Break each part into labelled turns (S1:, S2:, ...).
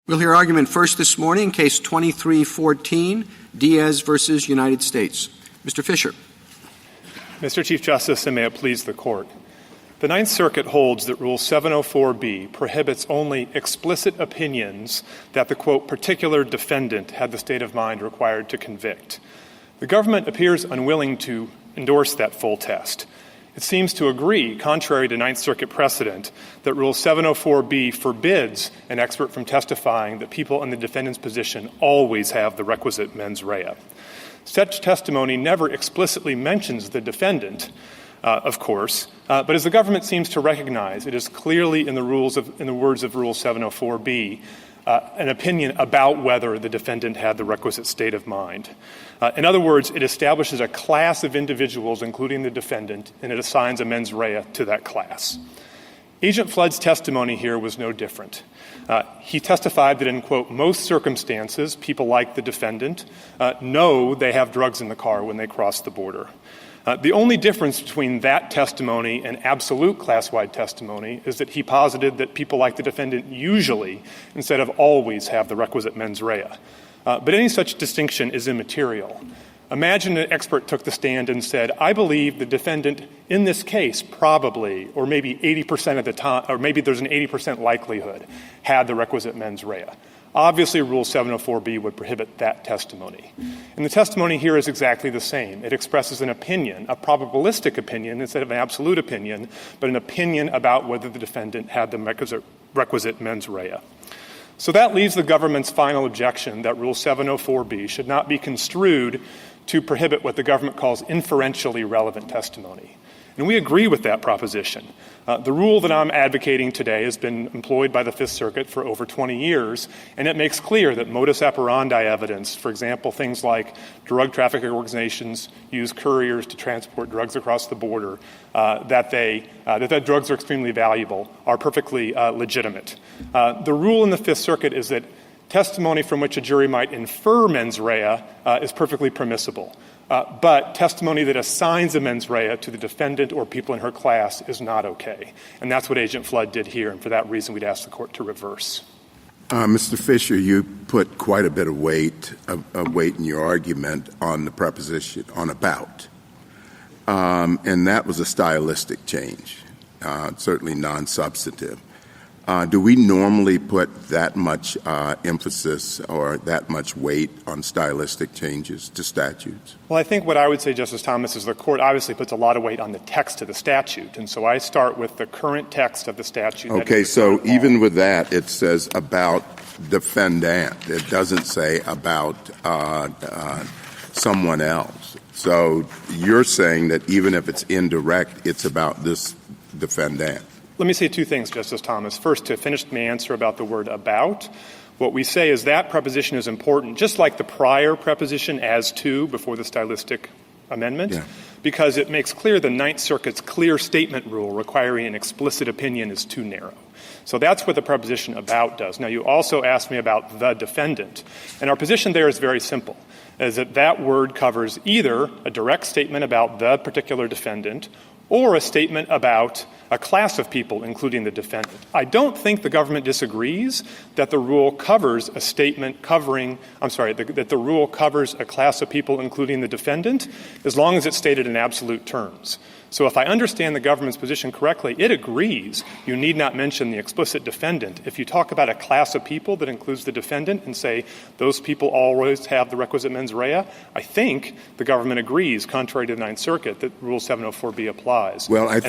S1: We'll hear argument first this morning, Case 2314, Diaz versus United States. Mr. Fisher.
S2: Mr. Chief Justice, and may it please the Court. The Ninth Circuit holds that Rule 704B prohibits only explicit opinions that the, quote, particular defendant had the state of mind required to convict. The government appears unwilling to endorse that full test. It seems to agree, contrary to Ninth Circuit precedent, that Rule 704B forbids an expert from testifying that people in the defendant's position always have the requisite mens rea. Such testimony never explicitly mentions the defendant, of course, but as the government seems to recognize, it is clearly in the words of Rule 704B an opinion about whether the defendant had the requisite state of mind. In other words, it establishes a class of individuals, including the defendant, and it assigns a mens rea to that class. Agent Flood's testimony here was no different. He testified that in, quote, most circumstances, people like the defendant know they have drugs in the car when they cross the border. The only difference between that testimony and absolute class-wide testimony is that he posited that people like the defendant usually, instead of always, have the requisite mens rea. But any such distinction is immaterial. Imagine an expert took the stand and said, I believe the defendant in this case probably, or maybe 80% of the time, or maybe there's an 80% likelihood, had the requisite mens rea. Obviously, Rule 704B would prohibit that testimony. And the testimony here is exactly the same. It expresses an opinion, a probabilistic opinion instead of an absolute opinion, but an opinion about whether the defendant had the requisite mens rea. So that leaves the government's final objection that Rule 704B should not be construed to prohibit what the government calls inferentially relevant testimony. And we agree with that proposition. The rule that I'm advocating today has been employed by the Fifth Circuit for over 20 years, and it makes clear that modus operandi evidence, for example, things like drug trafficking organizations use couriers to transport drugs across the border, that drugs are extremely valuable, are perfectly legitimate. The rule in the Fifth Circuit is that testimony from which a jury might infer mens rea is perfectly permissible. But testimony that assigns a mens rea to the defendant or people in her class is not okay. And that's what Agent Flood did here, and for that reason we'd ask the Court to reverse.
S3: Mr. Fisher, you put quite a bit of weight in your argument on the preposition on about. And that was a stylistic change, certainly non-substantive. Do we normally put that much emphasis or that much weight on stylistic changes to statutes?
S2: Well, I think what I would say, Justice Thomas, is the Court obviously puts a lot of weight on the text of the statute. And so I start with the current text of the statute.
S3: Okay, so even with that, it says about defendant. It doesn't say about someone else. So you're saying that even if it's indirect, it's about this defendant.
S2: Let me say two things, Justice Thomas. First, to finish my answer about the word about, what we say is that preposition is important, just like the prior preposition as to before the stylistic amendment, because it makes clear the Ninth Circuit's clear statement rule requiring an explicit opinion is too narrow. So that's what the preposition about does. Now, you also asked me about the defendant, and our position there is very simple, is that that word covers either a direct statement about the particular defendant or a statement about a class of people, including the defendant. I don't think the government disagrees that the rule covers a statement covering, that the rule covers a class of people, including the defendant, as long as it's stated in absolute terms. So if I understand the government's position correctly, it agrees you need not mention the explicit defendant. If you talk about a class of people that includes the defendant and say those people always have the requisite mens rea, I think the government agrees, contrary to the Ninth Circuit, that Rule 704B applies.
S3: Well, I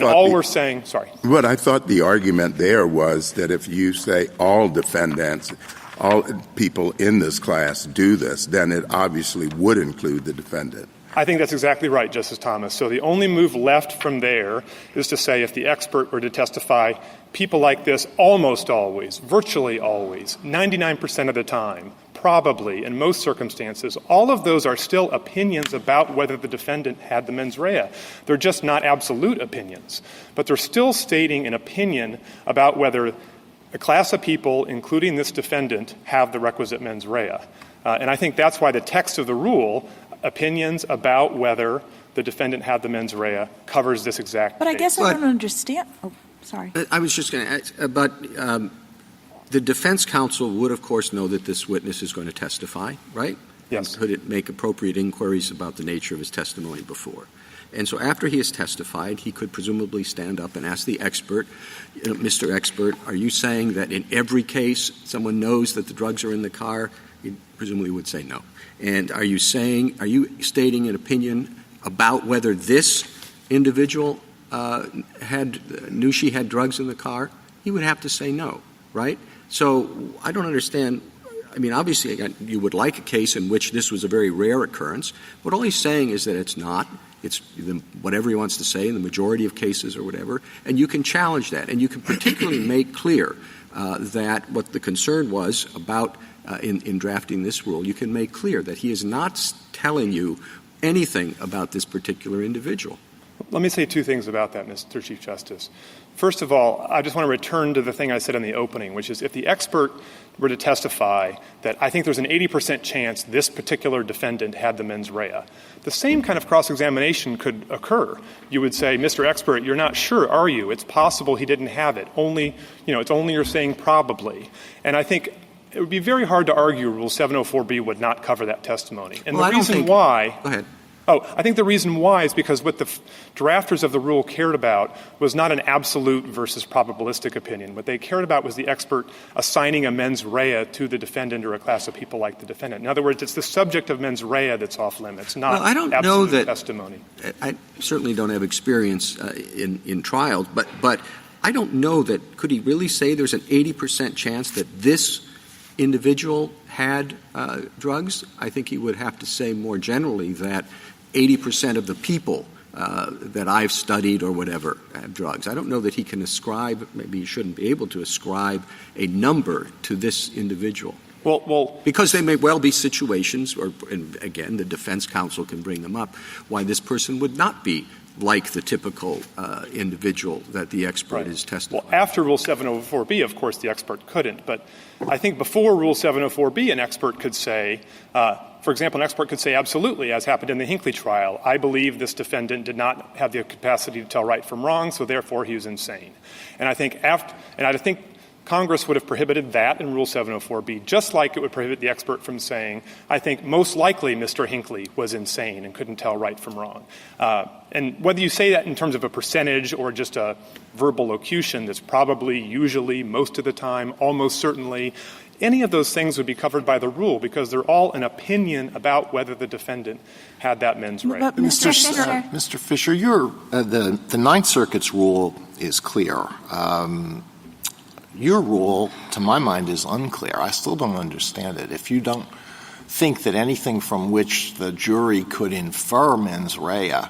S3: thought the argument there was that if you say all defendants, all people in this class do this, then it obviously would include the defendant.
S2: I think that's exactly right, Justice Thomas. So the only move left from there is to say if the expert were to testify, people like this almost always, virtually always, 99% of the time, probably, in most circumstances, all of those are still opinions about whether the defendant had the mens rea. They're just not absolute opinions. But they're still stating an opinion about whether a class of people, including this defendant, have the requisite mens rea. And I think that's why the text of the rule, opinions about whether the defendant had the mens rea, covers this exact
S4: But I guess I don't understand. Oh, sorry.
S1: I was just going to ask, but the defense counsel would, of course, know that this witness is going to testify, right?
S2: Yes.
S1: And could it make appropriate inquiries about the nature of his testimony before? And so after he has testified, he could presumably stand up and ask the expert, Mr. Expert, are you saying that in every case someone knows that the drugs are in the car? He presumably would say no. And are you stating an opinion about whether this individual knew she had drugs in the car? He would have to say no, right? So I don't understand. I mean, obviously, you would like a case in which this was a very rare occurrence, but all he's saying is that it's not. It's whatever he wants to say in the majority of cases or whatever, and you can challenge that. And you can particularly make clear that what the concern was about in drafting this rule, you can make clear that he is not telling you anything about this particular individual.
S2: Let me say two things about that, Mr. Chief Justice. First of all, I just want to return to the thing I said in the opening, which is if the expert were to testify that I think there's an 80% chance this particular defendant had the mens rea, the same kind of cross-examination could occur. You would say, Mr. Expert, you're not sure, are you? It's possible he didn't have it. It's only you're saying probably. And I think it would be very hard to argue Rule 704B would not cover that testimony. And
S1: well,
S2: the reason why
S1: – Go ahead.
S2: I think the reason why is because what the drafters of the rule cared about was not an absolute versus probabilistic opinion. What they cared about was the expert assigning a mens rea to the defendant or a class of people like the defendant. In other words, it's the subject of mens rea that's off limits, not
S1: I don't
S2: absolute
S1: know that
S2: testimony.
S1: I certainly don't have experience in trials, but I don't know that – could he really say there's an 80% chance that this individual had drugs? I think he would have to say more generally that 80% of the people that I've studied or whatever have drugs. I don't know that he can ascribe – maybe he shouldn't be able to ascribe a number to this individual.
S2: Well,
S1: because they may well be situations, and again, the defense counsel can bring them up, why this person would not be like the typical individual that the expert is testifying.
S2: Well, after Rule 704B, of course, the expert couldn't. But I think before Rule 704B, an expert could say, for example, an expert could say absolutely, as happened in the Hinckley trial, I believe this defendant did not have the capacity to tell right from wrong, so therefore he was insane. And I think Congress would have prohibited that in Rule 704B, just like it would prohibit the expert from saying, I think most likely Mr. Hinckley was insane and couldn't tell right from wrong. And whether you say that in terms of a percentage or just a verbal locution that's probably, usually, most of the time, almost certainly, any of those things would be covered by the rule because they're all an opinion about whether the defendant had that mens rea.
S4: Mr. Fisher, the Ninth Circuit's rule is clear. Your rule, to my mind, is unclear. I still don't understand it. If you don't think that anything from which the jury could infer mens rea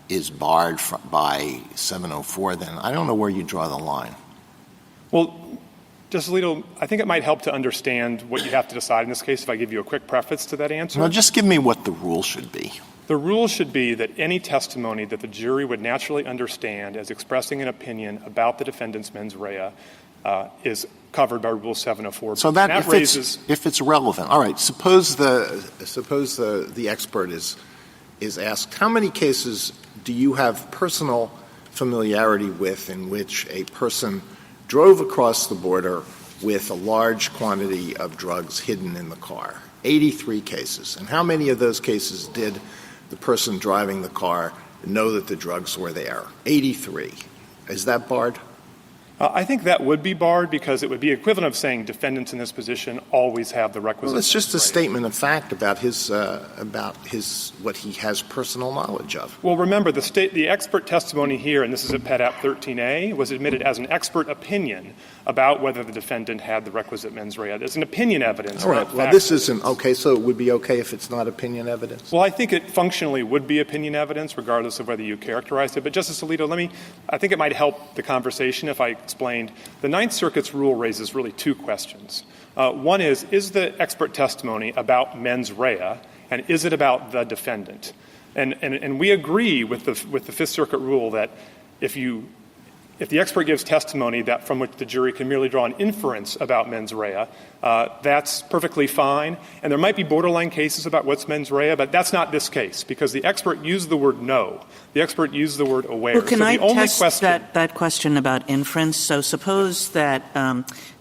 S4: is barred by 704, then I don't know where you draw the line.
S2: Well, Justice Alito, I think it might help to understand what you have to decide in this case if I give you a quick preface to that answer.
S4: No, just give me what the rule should be.
S2: The rule should be that any testimony that the jury would naturally understand as expressing an opinion about the defendant's mens rea is covered by Rule 704.
S4: So that if it's relevant. All right. Suppose the expert is asked, how many cases do you have personal familiarity with in which a person drove across the border with a large quantity of drugs hidden in the car? 83 cases. And how many of those cases did the person driving the car know that the drugs were there? 83. Is that barred?
S2: I think that would be barred because it would be equivalent of saying defendants in this position always have the requisite.
S4: Well, it's just a statement of fact about his what he has personal knowledge of.
S2: Well, remember the expert testimony here, and this is at Pet App 13A, was admitted as an expert opinion about whether the defendant had the requisite mens rea. There's an opinion evidence.
S4: All right. Well, this isn't okay. So it would be okay if it's not opinion evidence.
S2: Well, I think it functionally would be opinion evidence, regardless of whether you characterized it. But Justice Alito, I think it might help the conversation if I explained. The Ninth Circuit's rule raises really two questions. One is the expert testimony about mens rea, and is it about the defendant? And we agree with the Fifth Circuit rule that if you if the expert gives testimony that from which the jury can merely draw an inference about mens rea, that's perfectly fine. And there might be borderline cases about what's mens rea, but that's not this case because the expert used the word know. The expert used the word aware.
S5: Well, can
S2: so
S5: I
S2: the only
S5: test that question about inference? So suppose that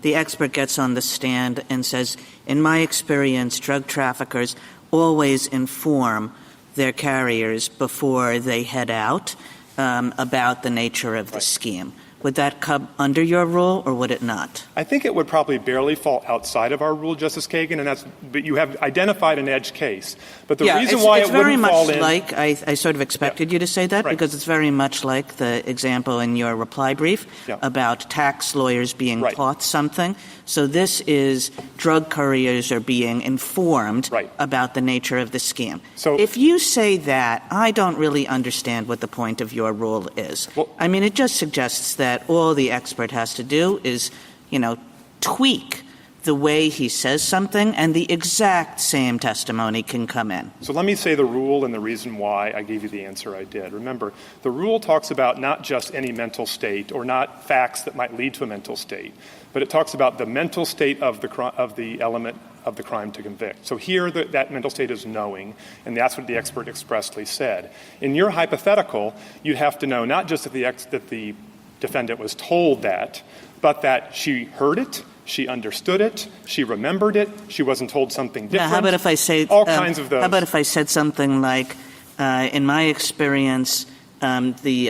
S5: the expert gets on the stand and says, in my experience, drug traffickers always inform their carriers before they head out about the nature of the scheme. Would that come under your rule or would it not?
S2: I think it would probably barely fall outside of our rule, Justice Kagan, but you have identified an edge case. But the reason why it wouldn't fall in...
S5: Like, I sort of expected you to say that because it's very much like the example in your reply brief about tax lawyers being taught something. So this is drug couriers are being informed about the nature of the scheme. So if you say that, I don't really understand what the point of your rule is. Well, I mean, it just suggests that all the expert has to do is, tweak the way he says something and the exact same testimony can come in.
S2: So let me say the rule and the reason why I gave you the answer I did. Remember, the rule talks about not just any mental state or not facts that might lead to a mental state, but it talks about the mental state of the element of the crime to convict. So here that mental state is knowing, and that's what the expert expressly said. In your hypothetical, you'd have to know not just that the defendant was told that, but that she heard it, she understood it, she remembered it, she wasn't told something different.
S5: Now, how about if I say
S2: all kinds of those?
S5: How about if I said something like, in my experience, the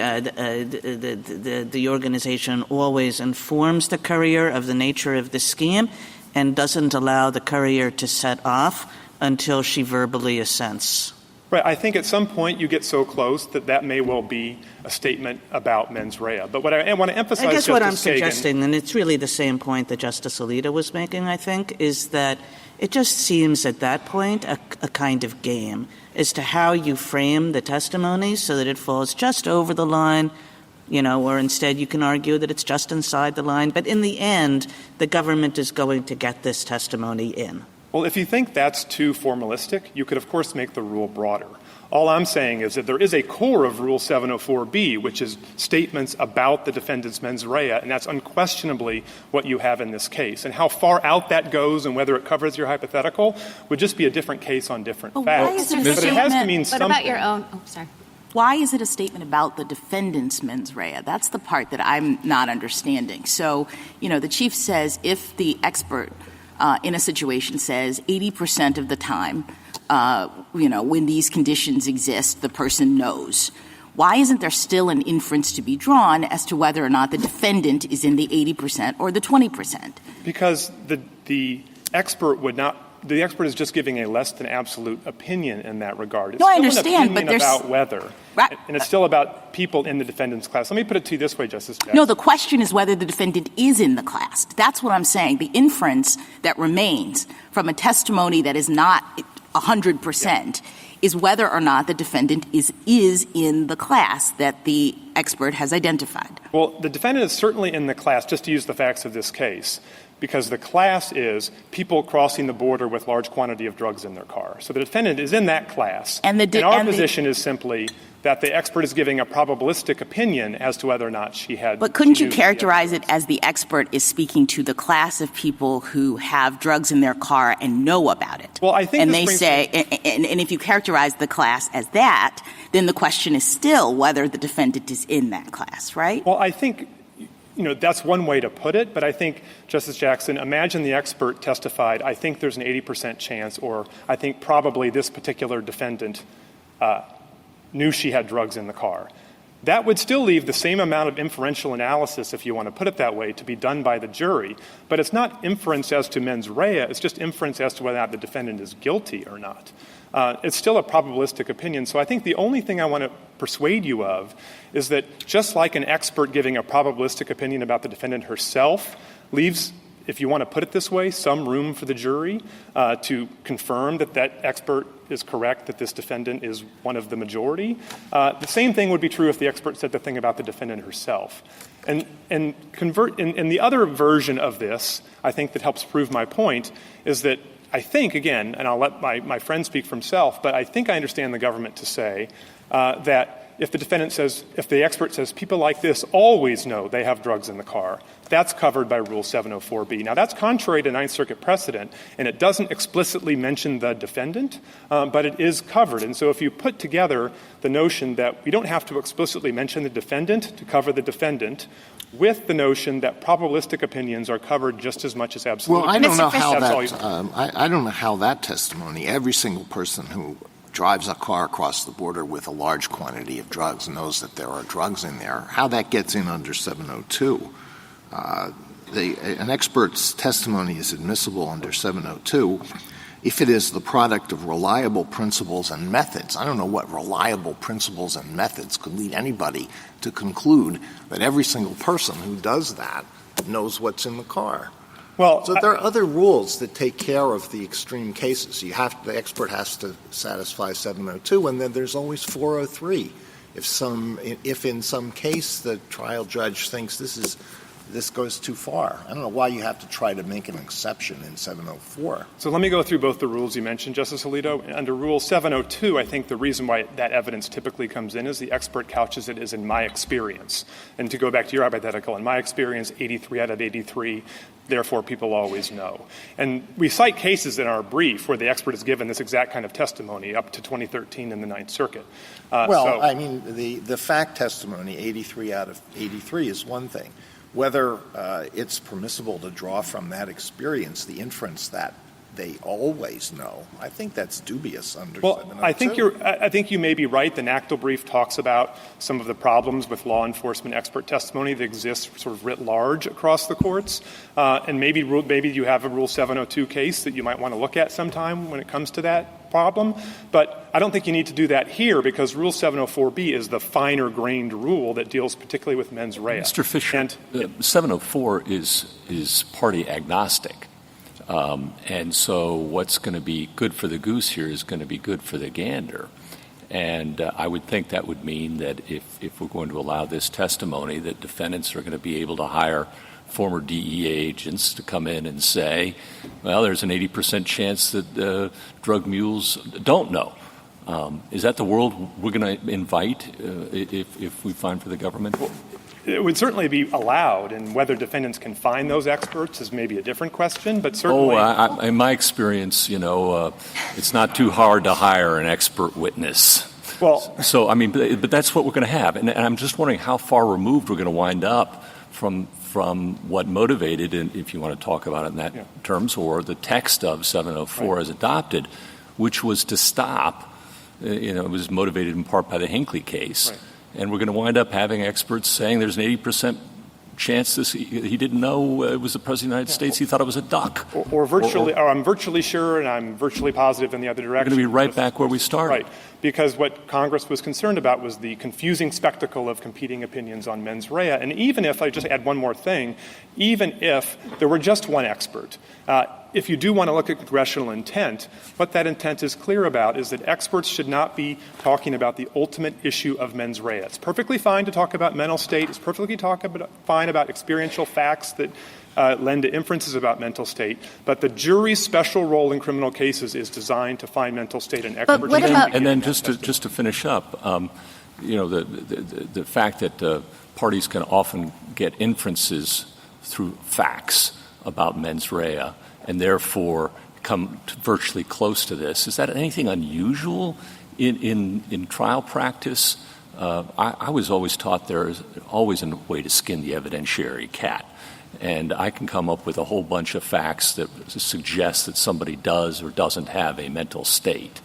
S5: organization always informs the courier of the nature of the scheme and doesn't allow the courier to set off until she verbally assents.
S2: Right. I think at some point you get so close that may well be a statement about mens rea. But what I want to emphasize,
S5: I guess
S2: Justice
S5: what I'm
S2: Kagan,
S5: suggesting, and it's really the same point that Justice Alito was making, I think, is that it just seems at that point a kind of game as to how you frame the testimony so that it falls just over the line, or instead you can argue that it's just inside the line. But in the end, the government is going to get this testimony in.
S2: Well, if you think that's too formalistic, you could, of course, make the rule broader. All I'm saying is that there is a core of Rule 704B, which is statements about the defendant's mens rea, and that's unquestionably what you have in this case. And how far out that goes and whether it covers your hypothetical would just be a different case on different facts.
S6: But
S2: it has to mean something.
S6: What about your own? Oh, sorry.
S7: Why is it a statement about the defendant's mens rea? That's the part that I'm not understanding. So, the chief says if the expert in a situation says 80% of the time, when these conditions exist, the person knows. Why isn't there still an inference to be drawn as to whether or not the defendant is in the 80% or the 20%?
S2: Because the expert would not. The expert is just giving a less than absolute opinion in that regard. It's
S7: no, I
S2: still
S7: understand,
S2: an
S7: but
S2: opinion
S7: there's
S2: about whether,
S7: right.
S2: And it's still about people in the defendant's class. Let me put it to you this way, Justice Jackson.
S7: No, the question is whether the defendant is in the class. That's what I'm saying. The inference that remains from a testimony that is not 100% is whether or not the defendant is in the class that the expert has identified.
S2: Well, the defendant is certainly in the class, just to use the facts of this case, because the class is people crossing the border with large quantity of drugs in their car. So the defendant is in that class. And our position is simply that the expert is giving a probabilistic opinion as to whether or not she had.
S7: But couldn't you characterize it as the expert is speaking to the class of people who have drugs in their car and know about it?
S2: Well, I think
S7: and they say, and if you characterize the class as that, then the question is still whether the defendant is in that class, right?
S2: Well, I think that's one way to put it, but I think, Justice Jackson, imagine the expert testified, I think there's an 80% chance, or I think probably this particular defendant knew she had drugs in the car. That would still leave the same amount of inferential analysis, if you want to put it that way, to be done by the jury. But it's not inference as to mens rea. It's just inference as to whether or not the defendant is guilty or not. It's still a probabilistic opinion. So I think the only thing I want to persuade you of is that just like an expert giving a probabilistic opinion about the defendant herself leaves, if you want to put it this way, some room for the jury to confirm that that expert is correct, that this defendant is one of the majority. The same thing would be true if the expert said the thing about the defendant herself. And the other version of this, I think, that helps prove my point is that I think, again, and I'll let my friend speak for himself, but I think I understand the government to say that if the expert says people like this always know they have drugs in the car, that's covered by Rule 704B. Now, that's contrary to Ninth Circuit precedent, and it doesn't explicitly mention the defendant, but it is covered. And so if you put together the notion that we don't have to explicitly mention the defendant to cover the defendant with the notion that probabilistic opinions are covered just as much as absolute.
S4: Well, I don't know how I don't know how that testimony, every single person who drives a car across the border with a large quantity of drugs knows that there are drugs in there, how that gets in under 702. An expert's testimony is admissible under 702 if it is the product of reliable principles and methods. I don't know what reliable principles and methods could lead anybody to conclude that every single person who does that knows what's in the car.
S2: Well,
S4: so there are other rules that take care of the extreme cases. The expert has to satisfy 702, and then there's always 403. If in some case the trial judge thinks this goes too far. I don't know why you have to try to make an exception in 704.
S2: So let me go through both the rules you mentioned, Justice Alito. Under Rule 702, I think the reason why that evidence typically comes in is the expert couches it as in my experience. And to go back to your hypothetical, in my experience, 83 out of 83, therefore people always know. And we cite cases in our brief where the expert has given this exact kind of testimony up to 2013 in the Ninth Circuit.
S4: I mean, the fact testimony, 83 out of 83, is one thing. Whether it's permissible to draw from that experience the inference that they always know, I think that's dubious under 702.
S2: I think you may be right. The NACTL brief talks about some of the problems with law enforcement expert testimony that exists sort of writ large across the courts. And maybe you have a Rule 702 case that you might want to look at sometime when it comes to that problem. But I don't think you need to do that here because Rule 704B is the finer-grained rule that deals particularly with mens rea.
S6: Mr. Fisher, 704 is party agnostic. And so what's going to be good for the goose here is going to be good for the gander. And I would think that would mean that if we're going to allow this testimony, that defendants are going to be able to hire former DEA agents to come in and say, well, there's an 80% chance that drug mules don't know. Is that the world we're going to invite if we find for the government?
S2: It would certainly be allowed, and whether defendants can find those experts is maybe a different question, but certainly...
S6: in my experience, it's not too hard to hire an expert witness.
S2: Well,
S6: so, I mean, but that's what we're going to have. And I'm just wondering how far removed we're going to wind up from what motivated, and if you want to talk about it in that terms, or the text of 704 as adopted, which was to stop, it was motivated in part by the Hinckley case.
S2: Right.
S6: And we're going to wind up having experts saying there's an 80% chance he didn't know it was the President of the United States. He thought it was a duck.
S2: Or I'm virtually sure and I'm virtually positive in the other direction.
S6: We're going to be right back where we started.
S2: Right. Because what Congress was concerned about was the confusing spectacle of competing opinions on mens rea. And even if, I just add one more thing, even if there were just one expert, if you do want to look at congressional intent, what that intent is clear about is that experts should not be talking about the ultimate issue of mens rea. It's perfectly fine to talk about mental state. It's perfectly fine about experiential facts that lend to inferences about mental state. But the jury's special role in criminal cases is designed to find mental state and expertise.
S6: And then just to finish up, the fact that parties can often get inferences through facts about mens rea and therefore come virtually close to this. Is that anything unusual in trial practice? I was always taught there is always a way to skin the evidentiary cat. And I can come up with a whole bunch of facts that suggest that somebody does or doesn't have a mental state.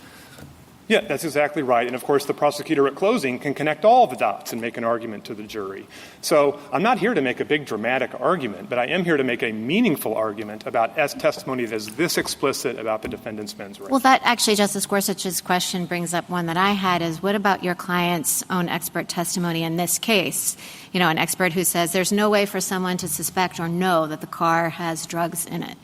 S2: Yeah, that's exactly right. And, of course, the prosecutor at closing can connect all the dots and make an argument to the jury. So I'm not here to make a big dramatic argument, but I am here to make a meaningful argument about testimony that is this explicit about the defendant's mens rea.
S8: Well, that actually, Justice Gorsuch's question brings up one that I had is, what about your client's own expert testimony in this case? An expert who says there's no way for someone to suspect or know that the car has drugs in it.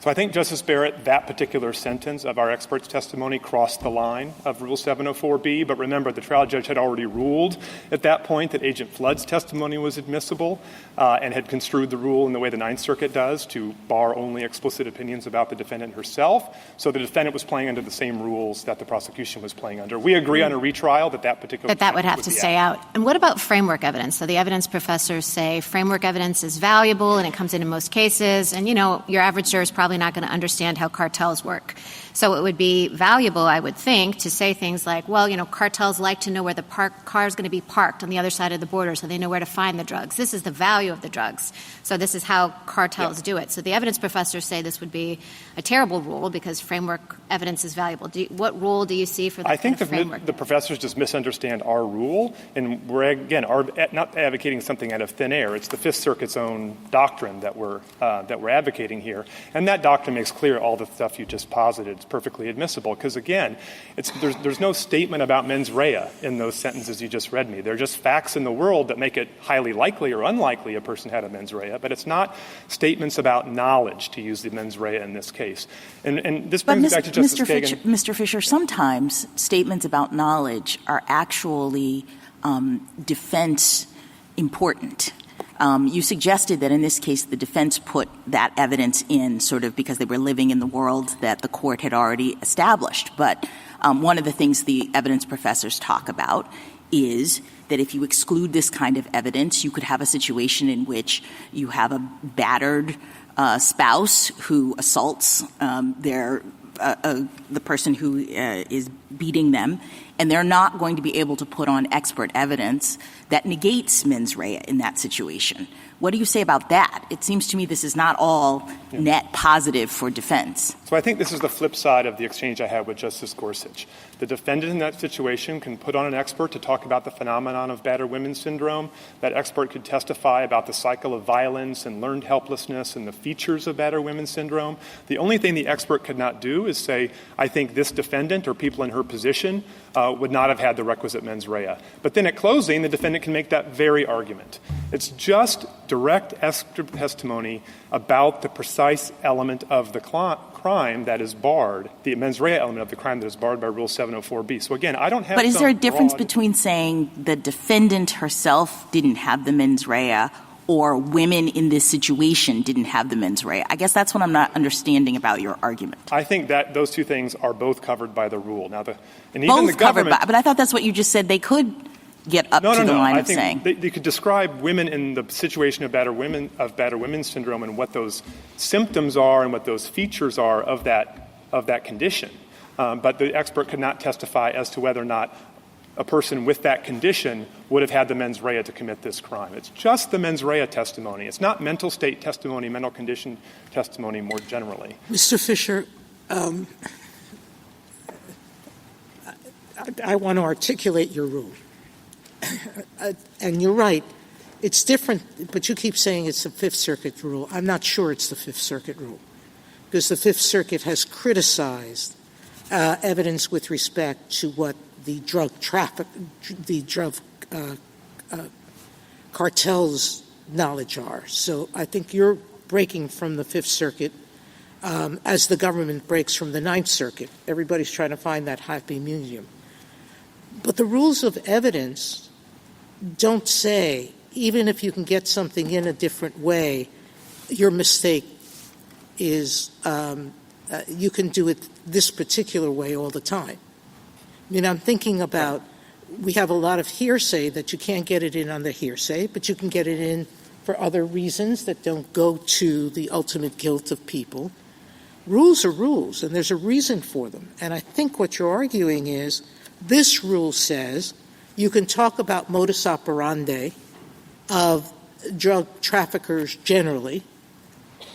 S2: So I think, Justice Barrett, that particular sentence of our expert's testimony crossed the line of Rule 704B. But remember, the trial judge had already ruled at that point that Agent Flood's testimony was admissible and had construed the rule in the way the Ninth Circuit does to bar only explicit opinions about the defendant herself. So the defendant was playing under the same rules that the prosecution was playing under. We agree on a retrial that particular
S8: that would have to stay out. And what about framework evidence? So the evidence professors say framework evidence is valuable and it comes in most cases. And, your average juror is probably not going to understand how cartels work. So it would be valuable, I would think, to say things like, well, cartels like to know where the car is going to be parked on the other side of the border so they know where to find the drugs. This is the value of the drugs. So this is how cartels do it. So the evidence professors say this would be a terrible rule because framework evidence is valuable. What rule do you see for the framework?
S2: The professors just misunderstand our rule. And we're, again, not advocating something out of thin air. It's the Fifth Circuit's own doctrine that we're advocating here. And that doctrine makes clear all the stuff you just posited. It's perfectly admissible because, again, there's no statement about mens rea in those sentences you just read me. They're just facts in the world that make it highly likely or unlikely a person had a mens rea, but it's not statements about knowledge, to use the mens rea in this case. And this brings me back to Justice Kagan.
S7: Mr. Fisher, sometimes statements about knowledge are actually defense important. You suggested that in this case the defense put that evidence in sort of because they were living in the world that the court had already established. But one of the things the evidence professors talk about is that if you exclude this kind of evidence, you could have a situation in which you have a battered spouse who assaults the person who is beating them, and they're not going to be able to put on expert evidence that negates mens rea in that situation. What do you say about that? It seems to me this is not all net positive for defense.
S2: So I think this is the flip side of the exchange I had with Justice Gorsuch. The defendant in that situation can put on an expert to talk about the phenomenon of battered women syndrome. That expert could testify about the cycle of violence and learned helplessness and the features of battered women syndrome. The only thing the expert could not do is say, I think this defendant or people in her position would not have had the requisite mens rea. But then at closing, the defendant can make that very argument. It's just direct expert testimony about the precise element of the crime that is barred, the mens rea element of the crime that is barred by Rule 704B. So again, I don't have.
S7: But is there a difference between saying the defendant herself didn't have the mens rea or women in this situation didn't have the mens rea? I guess that's what I'm not understanding about your argument.
S2: I think that those two things are both covered by the rule. Now,
S7: but I thought that's what you just said. They could get up to the line of saying.
S2: They could describe women in the situation of battered women syndrome and what those symptoms are and what those features are of that condition. But the expert could not testify as to whether or not a person with that condition would have had the mens rea to commit this crime. It's just the mens rea testimony. It's not mental state testimony, mental condition testimony more generally.
S9: Mr. Fisher, I want to articulate your rule. And you're right. It's different, but you keep saying it's the Fifth Circuit rule. I'm not sure it's the Fifth Circuit rule because the Fifth Circuit has criticized evidence with respect to what the drug cartels' knowledge are. So I think you're breaking from the Fifth Circuit as the government breaks from the Ninth Circuit. Everybody's trying to find that happy medium. But the rules of evidence don't say, even if you can get something in a different way, your mistake is you can do it this particular way all the time. I mean, I'm thinking about, we have a lot of hearsay that you can't get it in on the hearsay, but you can get it in for other reasons that don't go to the ultimate guilt of people. Rules are rules, and there's a reason for them. And I think what you're arguing is this rule says you can talk about modus operandi of drug traffickers generally,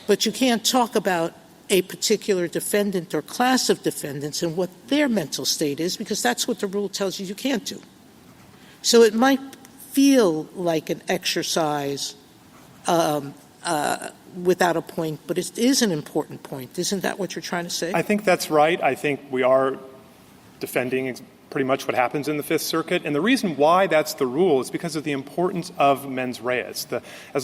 S9: but you can't talk about a particular defendant or class of defendants and what their mental state is, because that's what the rule tells you can't do. So it might feel like an exercise without a point, but it is an important point. Isn't that what you're trying to say?
S2: I think that's right. I think we are defending pretty much what happens in the Fifth Circuit. And the reason why that's the rule is because of the importance of mens rea. As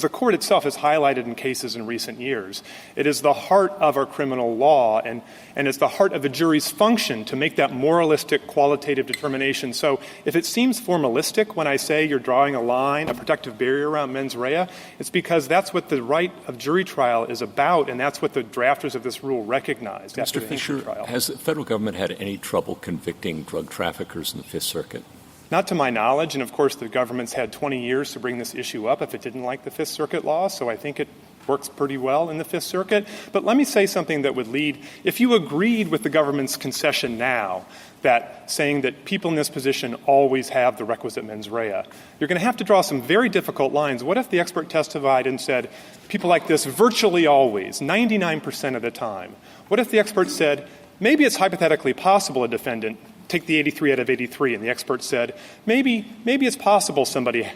S2: the court itself has highlighted in cases in recent years, it is the heart of our criminal law, and it's the heart of a jury's function to make that moralistic, qualitative determination. So if it seems formalistic when I say you're drawing a line, a protective barrier around mens rea, it's because that's what the right of jury trial is about, and that's what the drafters of this rule recognized.
S6: Mr. Fisher, has the federal government had any trouble convicting drug traffickers in the Fifth Circuit?
S2: Not to my knowledge, and of course the government's had 20 years to bring this issue up if it didn't like the Fifth Circuit law, so I think it works pretty well in the Fifth Circuit. But let me say something that would lead, if you agreed with the government's concession now, that saying that people in this position always have the requisite mens rea, you're going to have to draw some very difficult lines. What if the expert testified and said, people like this virtually always, 99% of the time? What if the expert said, maybe it's hypothetically possible a defendant, take the 83 out of 83, and the expert said, maybe it's possible somebody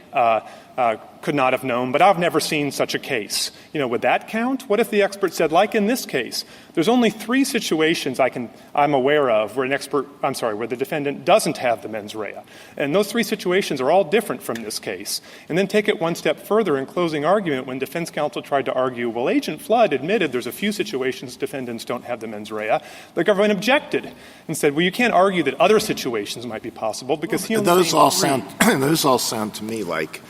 S2: could not have known, but I've never seen such a case. Would that count? What if the expert said, like in this case, there's only 3 situations I'm aware of where where the defendant doesn't have the mens rea. And those 3 situations are all different from this case. And then take it one step further in closing argument when defense counsel tried to argue, well, Agent Flood admitted there's a few situations defendants don't have the mens rea. The government objected and said, well, you can't argue that other situations might be possible because he only
S4: those all sound to me like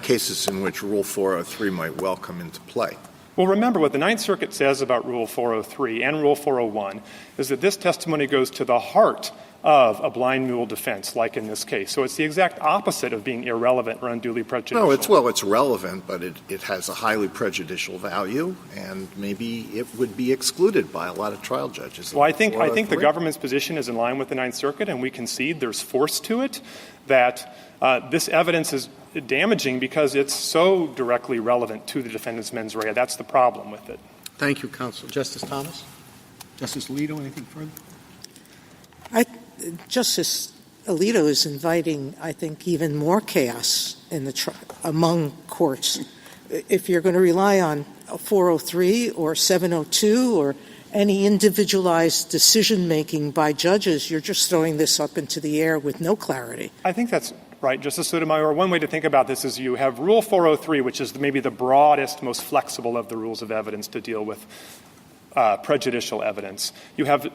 S4: cases in which Rule 403 might well come into play.
S2: Well, remember what the Ninth Circuit says about Rule 403 and Rule 401 is that this testimony goes to the heart of a blind mule defense, like in this case. So it's the exact opposite of being irrelevant or unduly prejudicial.
S4: No, it's relevant, but it has a highly prejudicial value, and maybe it would be excluded by a lot of trial judges.
S2: Well, I think the government's position is in line with the Ninth Circuit, and we concede there's force to it, that this evidence is damaging because it's so directly relevant to the defendant's mens rea. That's the problem with it.
S1: Thank you, counsel. Justice Thomas? Justice Alito, anything further?
S9: Justice Alito is inviting, I think, even more chaos in among courts. If you're going to rely on 403 or 702 or any individualized decision-making by judges, you're just throwing this up into the air with no clarity.
S2: I think that's right, Justice Sotomayor. One way to think about this is you have Rule 403, which is maybe the broadest, most flexible of the rules of evidence to deal with prejudicial evidence. You have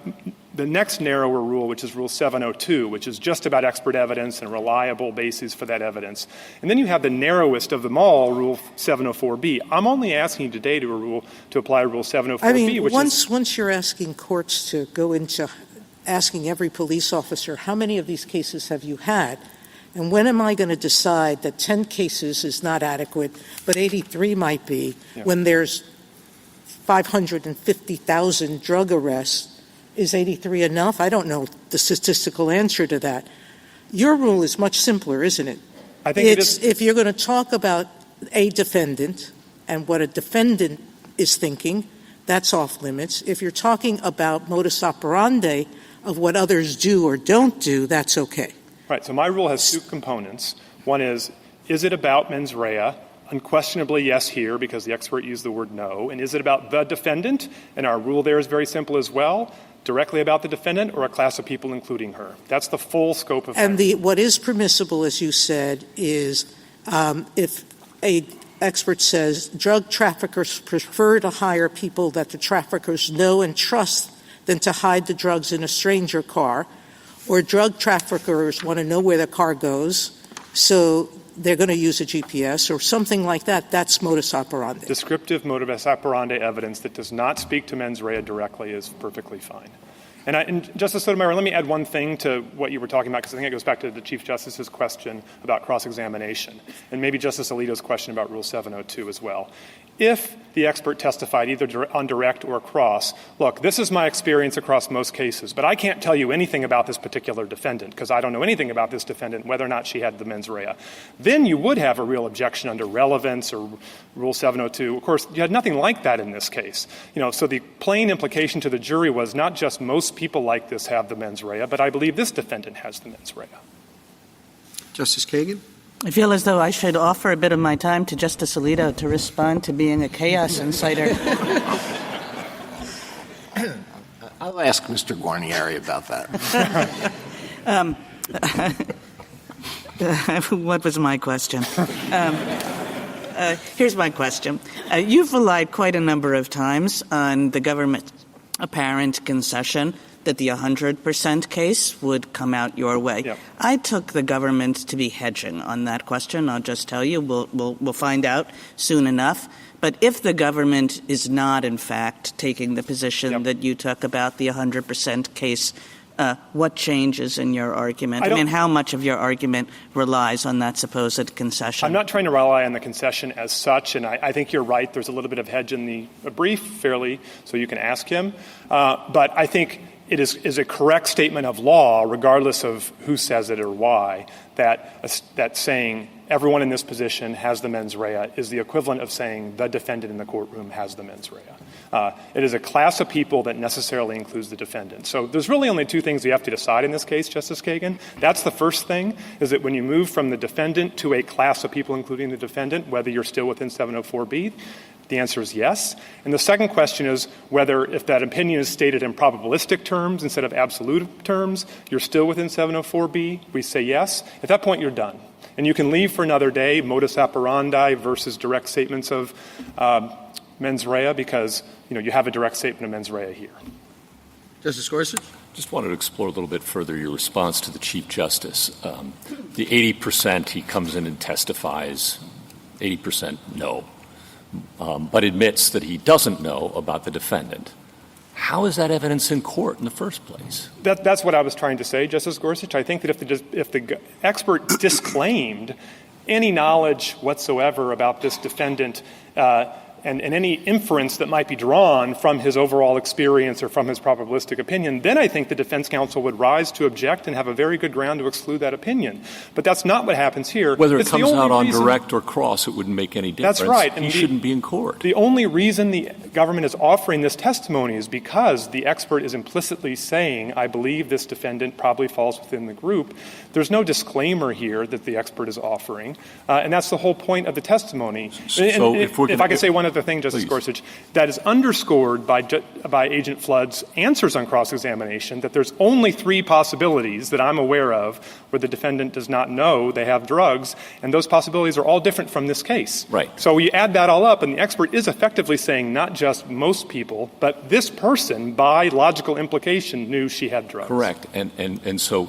S2: the next narrower rule, which is Rule 702, which is just about expert evidence and reliable bases for that evidence. And then you have the narrowest of them all, Rule 704B. I'm only asking you today to apply Rule 704B,
S9: once you're asking courts to go into asking every police officer, how many of these cases have you had? And when am I going to decide that 10 cases is not adequate, but 83 might be, when there's 550,000 drug arrests? Is 83 enough? I don't know the statistical answer to that. Your rule is much simpler, isn't it?
S2: I think it is.
S9: If you're going to talk about a defendant and what a defendant is thinking, that's off limits. If you're talking about modus operandi of what others do or don't do, that's okay.
S2: Right. So my rule has 2 components. One is it about mens rea? Unquestionably, yes, here, because the expert used the word no. And is it about the defendant? And our rule there is very simple as well. Directly about the defendant or a class of people including her. That's the full scope of
S9: And what is permissible, as you said, is if a expert says drug traffickers prefer to hire people that the traffickers know and trust than to hide the drugs in a stranger car, or drug traffickers want to know where the car goes, so they're going to use a GPS or something like that. That's modus operandi.
S2: Descriptive modus operandi evidence that does not speak to mens rea directly is perfectly fine. And Justice Sotomayor, let me add one thing to what you were talking about, because I think it goes back to the Chief Justice's question about cross-examination, and maybe Justice Alito's question about Rule 702 as well. If the expert testified either on direct or cross, look, this is my experience across most cases, but I can't tell you anything about this particular defendant because I don't know anything about this defendant, whether or not she had the mens rea, then you would have a real objection under relevance or Rule 702. Of course, you had nothing like that in this case. So the plain implication to the jury was not just most people like this have the mens rea, but I believe this defendant has the mens rea.
S1: Justice Kagan?
S5: I feel as though I should offer a bit of my time to Justice Alito to respond to being a chaos inciter.
S4: I'll ask Mr. Guarnieri about that.
S5: What was my question? Here's my question. You've relied quite a number of times on the government's apparent concession that the 100% case would come out your way.
S2: Yep.
S5: I took the government to be hedging on that question. I'll just tell you, we'll find out soon enough. But if the government is not, in fact, taking the position that you took about the 100% case, what changes in your argument? I mean, how much of your argument relies on that supposed concession?
S2: I'm not trying to rely on the concession as such, and I think you're right. There's a little bit of hedge in the brief, fairly, so you can ask him. But I think it is a correct statement of law, regardless of who says it or why, that saying everyone in this position has the mens rea is the equivalent of saying the defendant in the courtroom has the mens rea. It is a class of people that necessarily includes the defendant. So there's really only two things you have to decide in this case, Justice Kagan. That's the first thing, is that when you move from the defendant to a class of people including the defendant, whether you're still within 704B, the answer is yes. And the second question is whether, if that opinion is stated in probabilistic terms instead of absolute terms, you're still within 704B. We say yes. At that point, you're done. And you can leave for another day, modus operandi versus direct statements of mens rea, because you have a direct statement of mens rea here.
S1: Justice Gorsuch?
S6: Just wanted to explore a little bit further your response to the Chief Justice. The 80% he comes in and testifies, 80% no, but admits that he doesn't know about the defendant. How is that evidence in court in the first place?
S2: That's what I was trying to say, Justice Gorsuch. I think that if the expert disclaimed any knowledge whatsoever about this defendant and any inference that might be drawn from his overall experience or from his probabilistic opinion, then I think the defense counsel would rise to object and have a very good ground to exclude that opinion. But that's not what happens here.
S6: Whether it comes out on direct or cross, it wouldn't make any difference.
S2: That's right. And
S6: he shouldn't be in court.
S2: The only reason the government is offering this testimony is because the expert is implicitly saying, I believe this defendant probably falls within the group. There's no disclaimer here that the expert is offering. And that's the whole point of the testimony.
S6: So
S2: if I could say one other thing, Justice Gorsuch, that is underscored by Agent Flood's answers on cross-examination, that there's only 3 possibilities that I'm aware of where the defendant does not know they have drugs, and those possibilities are all different from this case.
S6: Right.
S2: So we add that all up, and the expert is effectively saying not just most people, but this person, by logical implication, knew she had drugs.
S6: Correct. And so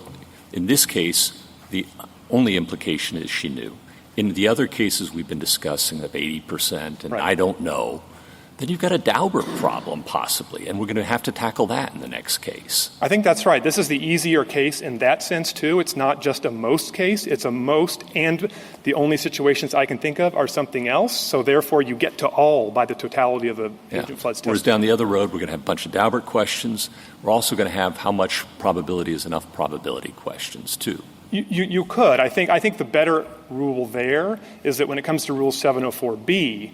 S6: in this case, the only implication is she knew. In the other cases we've been discussing of 80% and I don't know, then you've got a Daubert problem possibly, and we're going to have to tackle that in the next case.
S2: I think that's right. This is the easier case in that sense, too. It's not just a most case. It's a most, and the only situations I can think of are something else. So therefore, you get to all by the totality of the Agent Flood's testimony.
S6: Whereas down the other road, we're going to have a bunch of Daubert questions. We're also going to have how much probability is enough probability questions, too.
S2: You could. I think the better rule there is that when it comes to Rule 704B,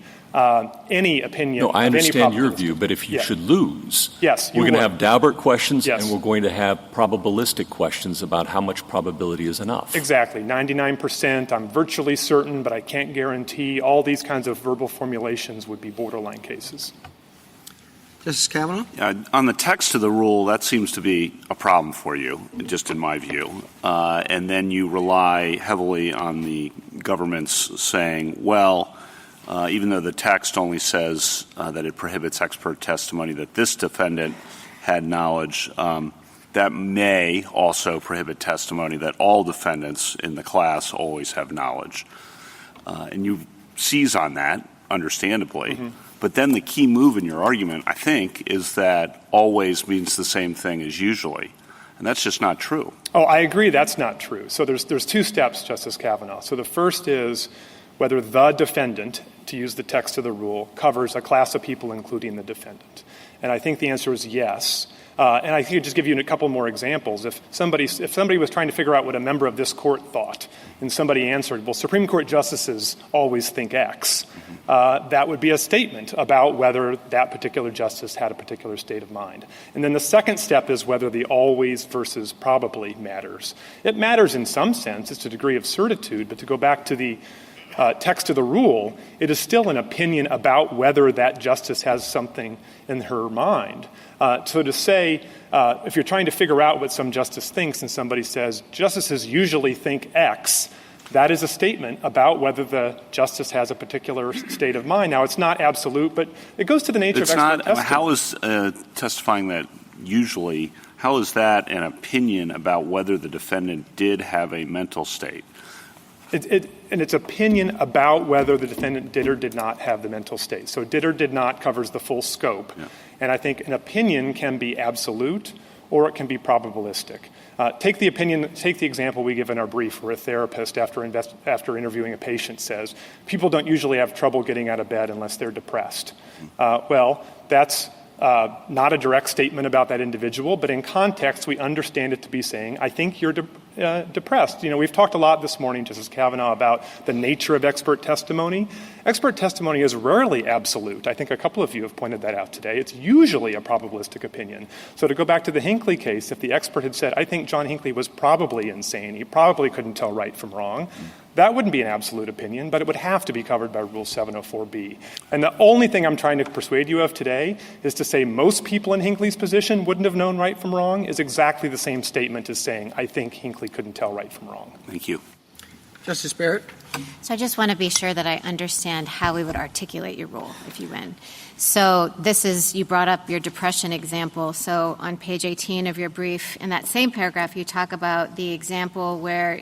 S2: any opinion
S6: No, I
S2: of any
S6: understand your
S2: probabilistic-
S6: view, but if you
S2: Yeah.
S6: should lose,
S2: Yes, you
S6: we're going to
S2: would.
S6: have Daubert questions
S2: Yes.
S6: and we're going to have probabilistic questions about how much probability is enough.
S2: Exactly. 99%, I'm virtually certain, but I can't guarantee. All these kinds of verbal formulations would be borderline cases.
S1: Justice Kavanaugh?
S10: On the text of the rule, that seems to be a problem for you, just in my view. And then you rely heavily on the government's saying, well, even though the text only says that it prohibits expert testimony that this defendant had knowledge, that may also prohibit testimony that all defendants in the class always have knowledge. And you seize on that, understandably. Mm-hmm. But then the key move in your argument, I think, is that always means the same thing as usually. And that's just not true.
S2: Oh, I agree that's not true. So there's 2 steps, Justice Kavanaugh. So the first is whether the defendant, to use the text of the rule, covers a class of people including the defendant. And I think the answer is yes. And I could just give you a couple more examples. If somebody was trying to figure out what a member of this court thought, and somebody answered, well, Supreme Court justices always think X, that would be a statement about whether that particular justice had a particular state of mind. And then the second step is whether the always versus probably matters. It matters in some sense. It's a degree of certitude. But to go back to the text of the rule, it is still an opinion about whether that justice has something in her mind. So to say, if you're trying to figure out what some justice thinks and somebody says, justices usually think X, that is a statement about whether the justice has a particular state of mind. Now, it's not absolute, but it goes to the nature of expert testimony.
S10: How is testifying that usually, how is that an opinion about whether the defendant did have a mental state?
S2: And it's opinion about whether the defendant did or did not have the mental state. So did or did not covers the full scope. Yeah. And I think an opinion can be absolute or it can be probabilistic. Take the example we give in our brief where a therapist, after interviewing a patient, says, people don't usually have trouble getting out of bed unless they're depressed. Well, that's not a direct statement about that individual, but in context, we understand it to be saying, I think you're depressed. We've talked a lot this morning, Justice Kavanaugh, about the nature of expert testimony. Expert testimony is rarely absolute. I think a couple of you have pointed that out today. It's usually a probabilistic opinion. So to go back to the Hinckley case, if the expert had said, I think John Hinckley was probably insane, he probably couldn't tell right from wrong, that wouldn't be an absolute opinion, but it would have to be covered by Rule 704B. And the only thing I'm trying to persuade you of today is to say most people in Hinckley's position wouldn't have known right from wrong is exactly the same statement as saying, I think Hinckley couldn't tell right from wrong.
S10: Thank you.
S1: Justice Barrett?
S8: So I just want to be sure that I understand how we would articulate your rule if you win. So you brought up your depression example. So on page 18 of your brief, in that same paragraph, you talk about the example where,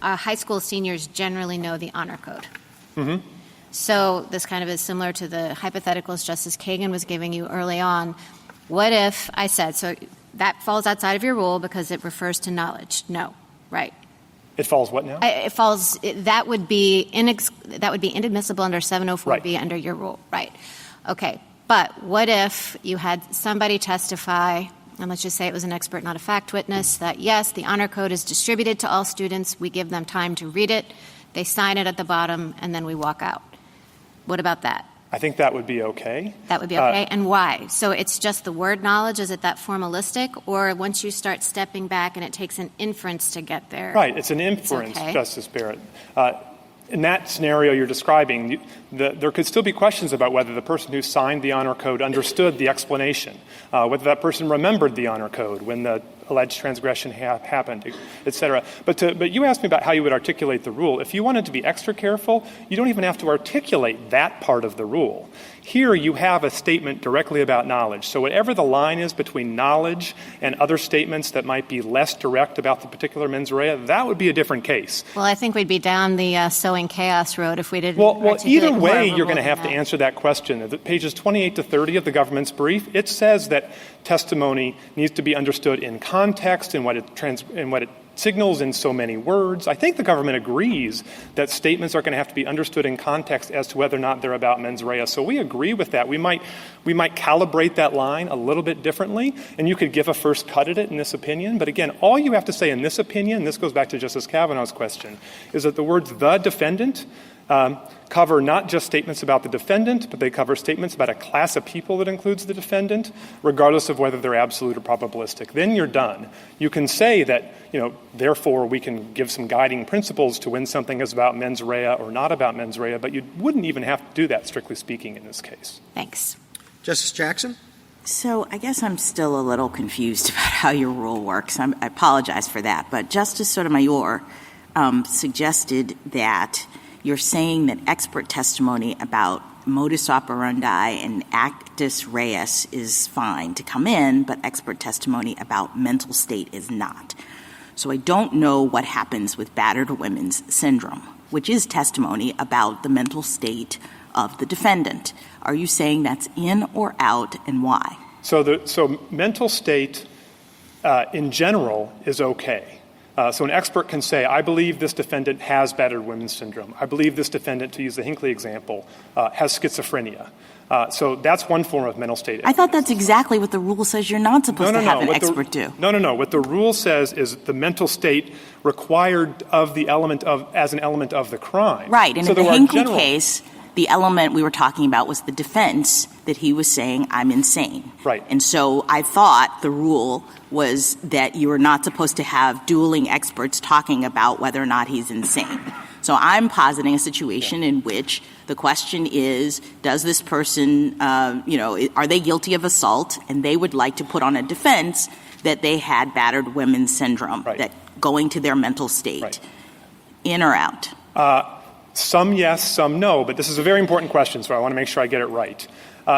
S8: high school seniors generally know the honor code. Mm-hmm. So this kind of is similar to the hypotheticals Justice Kagan was giving you early on. What if I said, so that falls outside of your rule because it refers to knowledge? No, right?
S2: It falls what now?
S8: That would be inadmissible under 704B
S2: right.
S8: Under your rule, right? Okay, but what if you had somebody testify, and let's just say it was an expert, not a fact witness, that yes, the honor code is distributed to all students. We give them time to read it. They sign it at the bottom, and then we walk out. What about that?
S2: I think that would be okay.
S8: That would be okay. And why? So it's just the word knowledge? Is it that formalistic? Or once you start stepping back and it takes an inference to get there?
S2: Right. It's an inference, okay. Justice Barrett. In that scenario you're describing, there could still be questions about whether the person who signed the honor code understood the explanation, whether that person remembered the honor code when the alleged transgression happened, et cetera. But you asked me about how you would articulate the rule. If you wanted to be extra careful, you don't even have to articulate that part of the rule. Here you have a statement directly about knowledge. So whatever the line is between knowledge and other statements that might be less direct about the particular mens rea, that would be a different case.
S8: Well, I think we'd be down the sowing chaos road if we didn't
S2: Well, either way, you're going to have to answer that question. At pages 28 to 30 of the government's brief, it says that testimony needs to be understood in context and what it signals in so many words. I think the government agrees that statements are going to have to be understood in context as to whether or not they're about mens rea. So we agree with that. We might calibrate that line a little bit differently, and you could give a first cut at it in this opinion. But again, all you have to say in this opinion, and this goes back to Justice Kavanaugh's question, is that the words "the defendant" cover not just statements about the defendant, but they cover statements about a class of people that includes the defendant, regardless of whether they're absolute or probabilistic. Then you're done. You can say that, therefore we can give some guiding principles to when something is about mens rea or not about mens rea, but you wouldn't even have to do that, strictly speaking, in this case.
S8: Thanks.
S1: Justice Jackson?
S7: So I guess I'm still a little confused about how your rule works. I apologize for that. But Justice Sotomayor suggested that you're saying that expert testimony about modus operandi and actus reus is fine to come in, but expert testimony about mental state is not. So I don't know what happens with battered women's syndrome, which is testimony about the mental state of the defendant. Are you saying that's in or out, and why?
S2: So mental state in general is okay. So an expert can say, I believe this defendant has battered women's syndrome. I believe this defendant, to use the Hinckley example, has schizophrenia. So that's one form of mental state.
S7: I thought that's exactly what the rule says you're not supposed to have an expert do.
S2: No. What the rule says is the mental state required of the element of as an element of the crime.
S7: Right. And in the Hinckley case, the element we were talking about was the defense that he was saying, I'm insane.
S2: Right.
S7: And so I thought the rule was that you were not supposed to have dueling experts talking about whether or not he's insane. So I'm positing a situation in which the question is, does this person, are they guilty of assault? And they would like to put on a defense that they had battered women's syndrome, that going to their mental state. In or out?
S2: Some yes, some no, but this is a very important question, so I want to make sure I get it right.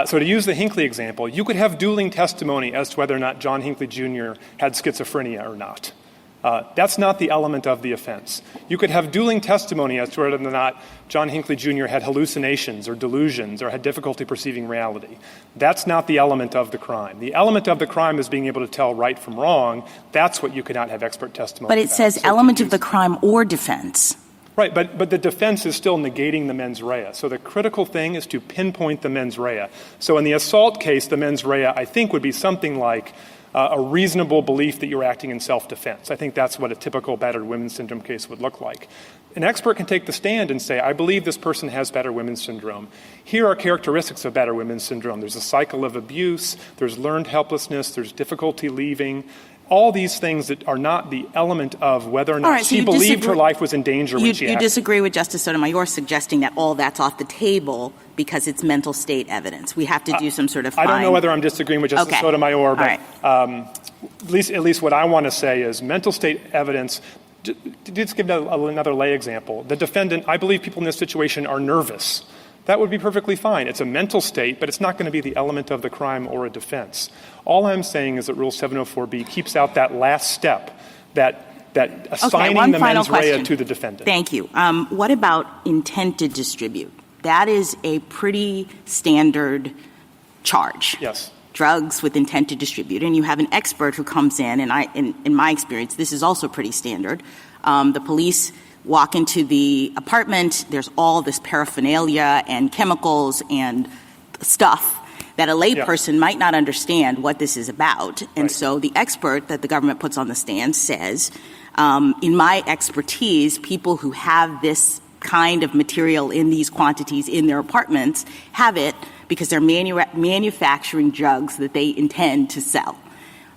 S2: So to use the Hinckley example, you could have dueling testimony as to whether or not John Hinckley Jr. had schizophrenia or not. That's not the element of the offense. You could have dueling testimony as to whether or not John Hinckley Jr. had hallucinations or delusions or had difficulty perceiving reality. That's not the element of the crime. The element of the crime is being able to tell right from wrong. That's what you could not have expert testimony
S7: But it
S2: about.
S7: says element of the crime or defense.
S2: Right, but the defense is still negating the mens rea. So the critical thing is to pinpoint the mens rea. So in the assault case, the mens rea, I think, would be something like a reasonable belief that you're acting in self-defense. I think that's what a typical battered women's syndrome case would look like. An expert can take the stand and say, I believe this person has battered women's syndrome. Here are characteristics of battered women's syndrome. There's a cycle of abuse, there's learned helplessness, there's difficulty leaving. All these things that are not the element of whether or not she believed her life was in danger when she acted.
S7: You disagree with Justice Sotomayor suggesting that all that's off the table because it's mental state evidence. We have to do some sort of
S2: I don't know whether I'm disagreeing with Justice Sotomayor, but at least what I want to say is mental state evidence. Just give another lay example. The defendant, I believe people in this situation are nervous. That would be perfectly fine. It's a mental state, but it's not going to be the element of the crime or a defense. All I'm saying is that Rule 704B keeps out that last step, that assigning the mens rea to the defendant.
S7: Thank you. What about intent to distribute? That is a pretty standard charge.
S2: Yes.
S7: Drugs with intent to distribute. And you have an expert who comes in, and in my experience, this is also pretty standard. The police walk into the apartment, there's all this paraphernalia and chemicals and stuff that a layperson might not understand what this is about. And so the expert that the government puts on the stand says, in my expertise, people who have this kind of material in these quantities in their apartments have it because they're manufacturing drugs that they intend to sell.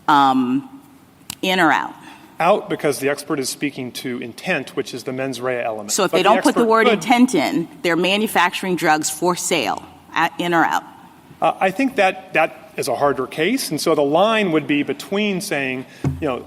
S7: In or out?
S2: Out because the expert is speaking to intent, which is the mens rea element.
S7: So if they don't put the word intent in, they're manufacturing drugs for sale. In or out?
S2: I think that is a harder case. And so the line would be between saying,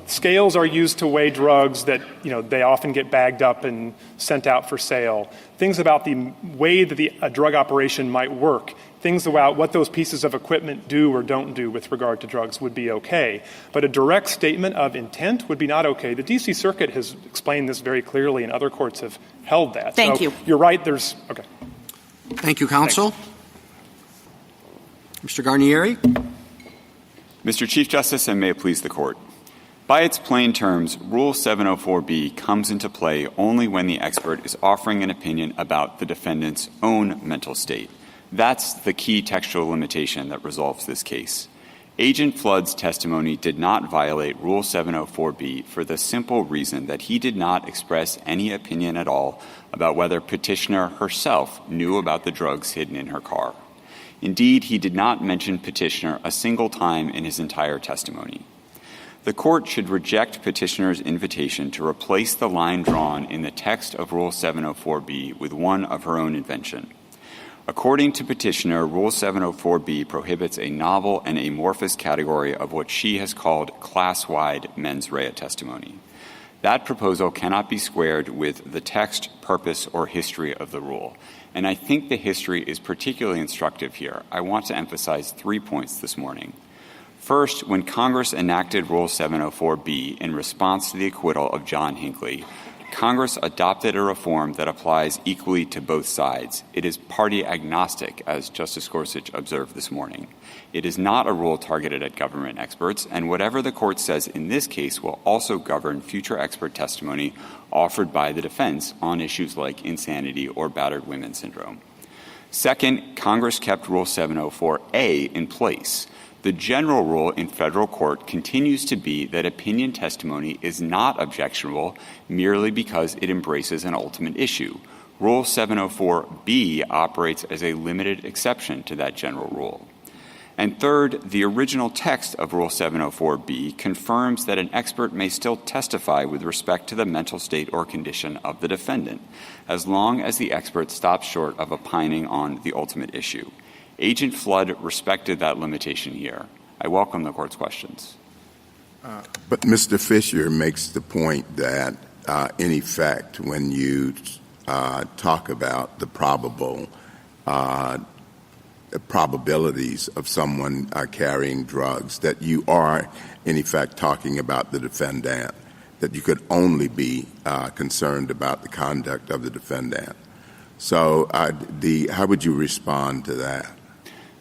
S2: scales are used to weigh drugs that, they often get bagged up and sent out for sale. Things about the way that a drug operation might work. Things about what those pieces of equipment do or don't do with regard to drugs would be okay. But a direct statement of intent would be not okay. The D.C. Circuit has explained this very clearly, and other courts have held that.
S7: Thank you.
S2: You're right. Okay.
S1: Thank you, counsel. Mr. Garnieri.
S11: Mr. Chief Justice, and may it please the Court. By its plain terms, Rule 704B comes into play only when the expert is offering an opinion about the defendant's own mental state. That's the key textual limitation that resolves this case. Agent Flood's testimony did not violate Rule 704B for the simple reason that he did not express any opinion at all about whether Petitioner herself knew about the drugs hidden in her car. Indeed, he did not mention Petitioner a single time in his entire testimony. The Court should reject Petitioner's invitation to replace the line drawn in the text of Rule 704B with one of her own invention. According to Petitioner, Rule 704B prohibits a novel and amorphous category of what she has called class-wide mens rea testimony. That proposal cannot be squared with the text, purpose, or history of the rule. And I think the history is particularly instructive here. I want to emphasize 3 points this morning. First, when Congress enacted Rule 704B in response to the acquittal of John Hinckley, Congress adopted a reform that applies equally to both sides. It is party agnostic, as Justice Gorsuch observed this morning. It is not a rule targeted at government experts, and whatever the Court says in this case will also govern future expert testimony offered by the defense on issues like insanity or battered women's syndrome. Second, Congress kept Rule 704A in place. The general rule in federal court continues to be that opinion testimony is not objectionable merely because it embraces an ultimate issue. Rule 704B operates as a limited exception to that general rule. And third, the original text of Rule 704B confirms that an expert may still testify with respect to the mental state or condition of the defendant, as long as the expert stops short of opining on the ultimate issue. Agent Flood respected that limitation here. I welcome the Court's questions.
S3: But Mr. Fisher makes the point that, in effect, when you talk about the probabilities of someone carrying drugs, that you are, in effect, talking about the defendant, that you could only be concerned about the conduct of the defendant. So how would you respond to that?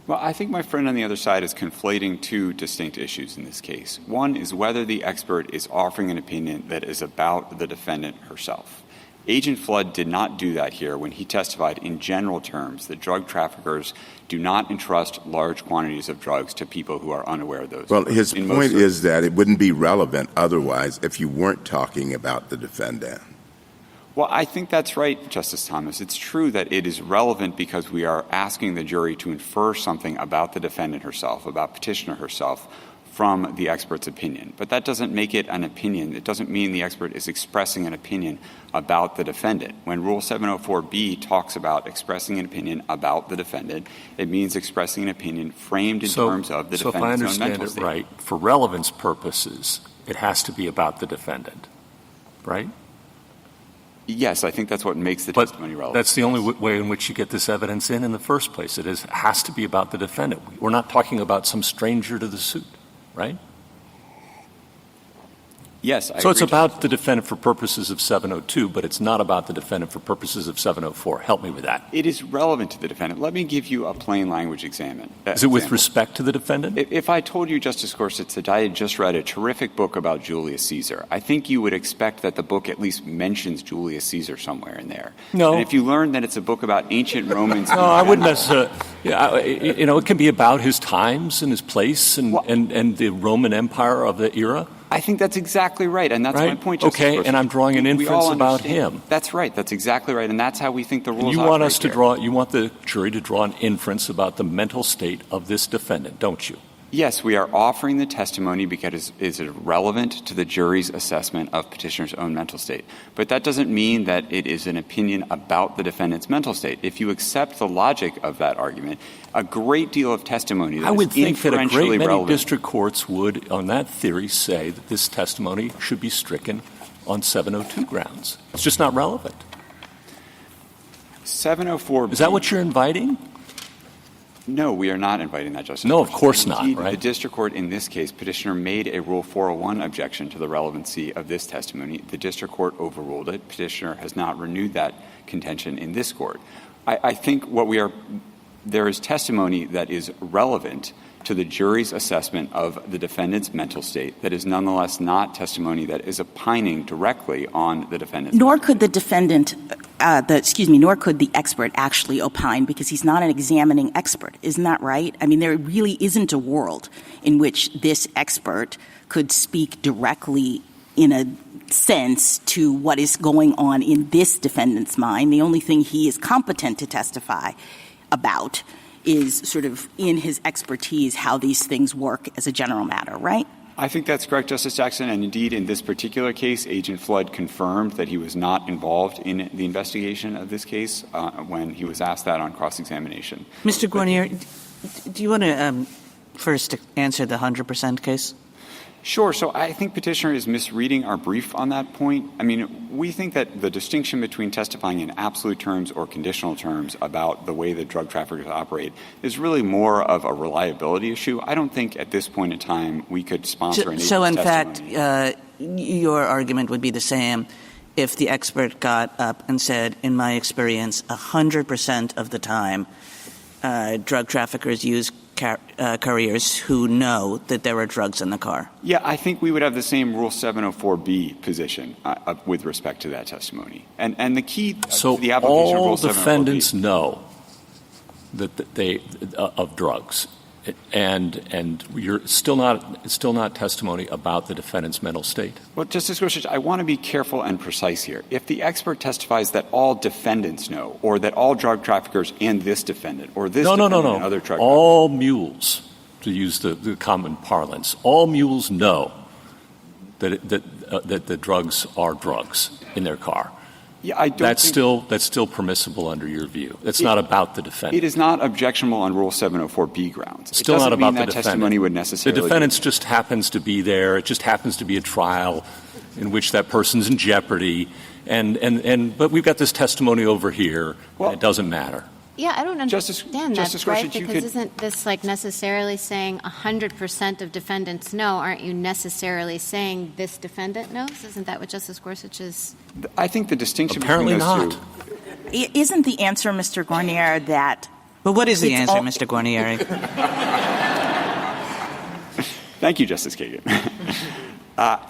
S11: Well, I think my friend on the other side is conflating two distinct issues in this case. One is whether the expert is offering an opinion that is about the defendant herself. Agent Flood did not do that here when he testified in general terms that drug traffickers do not entrust large quantities of drugs to people who are unaware of those.
S3: Well, his point is that it wouldn't be relevant otherwise if you weren't talking about the defendant.
S11: Well, I think that's right, Justice Thomas. It's true that it is relevant because we are asking the jury to infer something about the defendant herself, about petitioner herself, from the expert's opinion. But that doesn't make it an opinion. It doesn't mean the expert is expressing an opinion about the defendant. When Rule 704B talks about expressing an opinion about the defendant, it means expressing an opinion framed in terms of the defendant's own mental state.
S6: So if I understand it right, for relevance purposes, it has to be about the defendant, right?
S11: Yes, I think that's what makes the testimony relevant.
S6: That's the only way in which you get this evidence in the first place. It has to be about the defendant. We're not talking about some stranger to the suit, right?
S11: Yes, I
S6: So it's
S11: agree.
S6: about the defendant for purposes of 702, but it's not about the defendant for purposes of 704. Help me with that.
S11: It is relevant to the defendant. Let me give you a plain language example.
S6: Is it with respect to the defendant?
S11: If I told you, Justice Gorsuch, that I had just read a terrific book about Julius Caesar, I think you would expect that the book at least mentions Julius Caesar somewhere in there.
S6: No.
S11: And if you learn that it's a book about ancient Romans...
S6: No, I wouldn't necessarily. It can be about his times and his place and the Roman Empire of the era.
S11: I think that's exactly right, and that's my point, Justice Gorsuch.
S6: And I'm drawing an inference about him.
S11: That's right. That's exactly right, and that's how we think the rules
S6: You
S11: operate
S6: want you want the jury to draw an inference about the mental state of this defendant, don't you?
S11: Yes, we are offering the testimony because it is relevant to the jury's assessment of petitioner's own mental state. But that doesn't mean that it is an opinion about the defendant's mental state. If you accept the logic of that argument, a great deal of testimony that
S6: I would
S11: is
S6: think that a great many
S11: relevant.
S6: district courts would, on that theory, say that this testimony should be stricken on 702 grounds. It's just not relevant.
S11: 704B.
S6: Is that what you're inviting?
S11: No, we are not inviting that, Justice.
S6: No, of course not,
S11: Indeed,
S6: right?
S11: The district court in this case, petitioner made a Rule 401 objection to the relevancy of this testimony. The district court overruled it. Petitioner has not renewed that contention in this court. I think there is testimony that is relevant to the jury's assessment of the defendant's mental state that is nonetheless not testimony that is opining directly on the defendant's
S7: Nor could the defendant, nor could the expert actually opine because he's not an examining expert. Isn't that right? I mean, there really isn't a world in which this expert could speak directly in a sense to what is going on in this defendant's mind. The only thing he is competent to testify about is sort of in his expertise how these things work as a general matter, right?
S11: I think that's correct, Justice Jackson. And indeed, in this particular case, Agent Flood confirmed that he was not involved in the investigation of this case when he was asked that on cross-examination.
S5: Mr. Guarnier, do you want to first answer the 100% case?
S11: Sure. So I think petitioner is misreading our brief on that point. I mean, we think that the distinction between testifying in absolute terms or conditional terms about the way that drug traffickers operate is really more of a reliability issue. I don't think at this point in time we could sponsor an agent's testimony.
S5: So, in fact, your argument would be the same if the expert got up and said, in my experience, 100% of the time, drug traffickers use couriers who know that there are drugs in the car.
S11: Yeah, I think we would have the same Rule 704B position with respect to that testimony. And the key to the application of Rule 704B.
S6: So all defendants know that they of drugs, and you're still not testimony about the defendant's mental state.
S11: Well, Justice Gorsuch, I want to be careful and precise here. If the expert testifies that all defendants know, or that all drug traffickers and this defendant, or this defendant and other drug traffickers.
S6: All mules to use the common parlance. All mules know that the drugs are drugs in their car.
S11: Yeah,
S6: that's still permissible under your view. It's not about the defendant.
S11: It is not objectionable on Rule 704B grounds.
S6: It's still not about the defendant.
S11: Testimony would necessarily
S6: the defendant just happens to be there. It just happens to be a trial in which that person's in jeopardy. But we've got this testimony over here, and it doesn't matter.
S8: Yeah, I don't understand
S11: Justice
S8: that, right?
S11: Gorsuch,
S8: Because isn't this like necessarily saying 100% of defendants know? Aren't you necessarily saying this defendant knows? Isn't that what Justice Gorsuch is?
S11: I think the distinction
S6: Apparently
S11: between those
S6: not.
S11: two.
S7: Isn't the answer, Mr. Guarnieri, that...
S5: But what is the answer, Mr. Guarnieri?
S11: Thank you, Justice Kagan.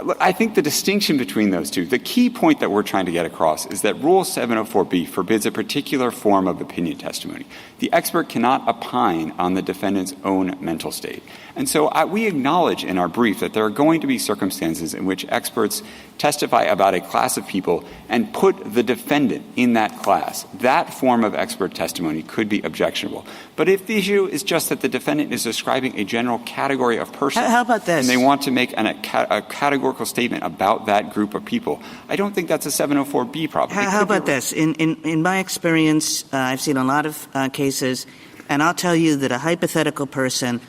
S11: Look, I think the distinction between those two, the key point that we're trying to get across is that Rule 704B forbids a particular form of opinion testimony. The expert cannot opine on the defendant's own mental state. And so we acknowledge in our brief that there are going to be circumstances in which experts testify about a class of people and put the defendant in that class. That form of expert testimony could be objectionable. But if the issue is just that the defendant is describing a general category of persons,
S5: how about this?
S11: And they want to make a categorical statement about that group of people, I don't think that's a 704B problem.
S5: How about this? In my experience, I've seen a lot of cases, and I'll tell you that a hypothetical person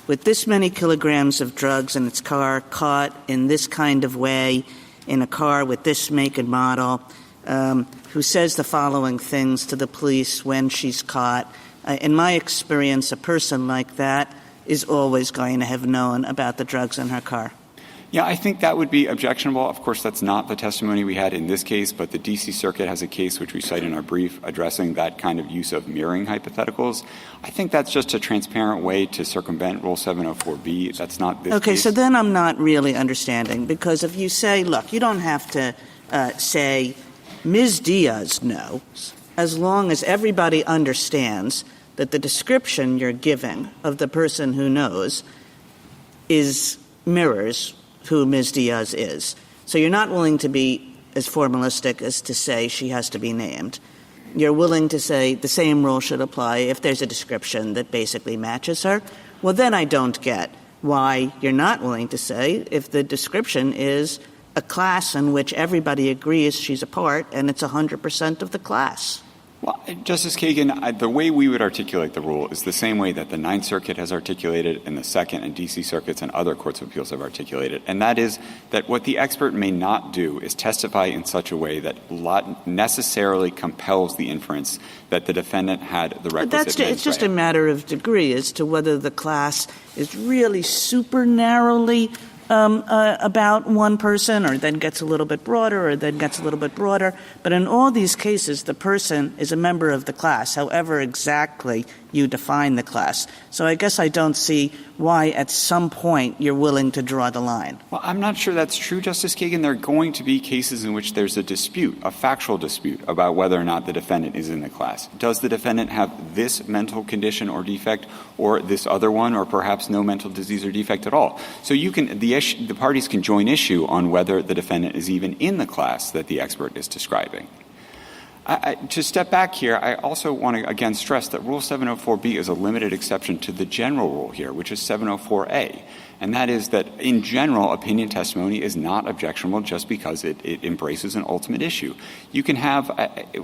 S5: with this many kilograms of drugs in its car, caught in this kind of way, in a car with this make and model, who says the following things to the police when she's caught. In my experience, a person like that is always going to have known about the drugs in her car.
S11: Yeah, I think that would be objectionable. Of course, that's not the testimony we had in this case, but the D.C. Circuit has a case which we cite in our brief addressing that kind of use of mirroring hypotheticals. I think that's just a transparent way to circumvent Rule 704B. That's not this
S5: Okay,
S11: case.
S5: so then I'm not really understanding, because if you say, look, you don't have to say Ms. Diaz knows, as long as everybody understands that the description you're giving of the person who knows mirrors who Ms. Diaz is. So you're not willing to be as formalistic as to say she has to be named. You're willing to say the same rule should apply if there's a description that basically matches her. Well, then I don't get why you're not willing to say if the description is a class in which everybody agrees she's a part and it's 100% of the class.
S11: Well, Justice Kagan, the way we would articulate the rule is the same way that the Ninth Circuit has articulated and the Second and D.C. Circuits and other courts of appeals have articulated, and that is that what the expert may not do is testify in such a way that necessarily compels the inference that the defendant had the requisite
S5: But it's just a matter of degree as to whether the class is really super narrowly about one person, or then gets a little bit broader, or then gets a little bit broader. But in all these cases, the person is a member of the class, however exactly you define the class. So I guess I don't see why at some point you're willing to draw the line.
S11: Well, I'm not sure that's true, Justice Kagan. There are going to be cases in which there's a dispute, a factual dispute, about whether or not the defendant is in the class. Does the defendant have this mental condition or defect or this other one, or perhaps no mental disease or defect at all? So the parties can join issue on whether the defendant is even in the class that the expert is describing. To step back here, I also want to again stress that Rule 704B is a limited exception to the general rule here, which is 704A. And that is that, in general, opinion testimony is not objectionable just because it embraces an ultimate issue. You can have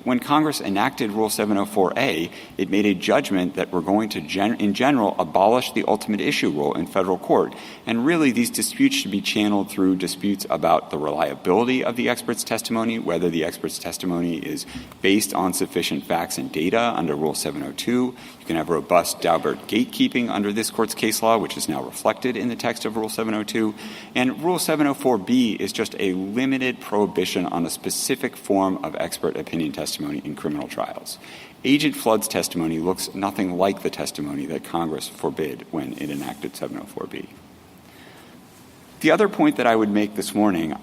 S11: when Congress enacted Rule 704A, it made a judgment that we're going to, in general, abolish the ultimate issue rule in federal court. And really, these disputes should be channeled through disputes about the reliability of the expert's testimony, whether the expert's testimony is based on sufficient facts and data under Rule 702. You can have robust Daubert gatekeeping under this Court's case law, which is now reflected in the text of Rule 702. And Rule 704B is just a limited prohibition on a specific form of expert opinion testimony in criminal trials. Agent Flood's testimony looks nothing like the testimony that Congress forbid when it enacted 704B. The other point that I would make this morning,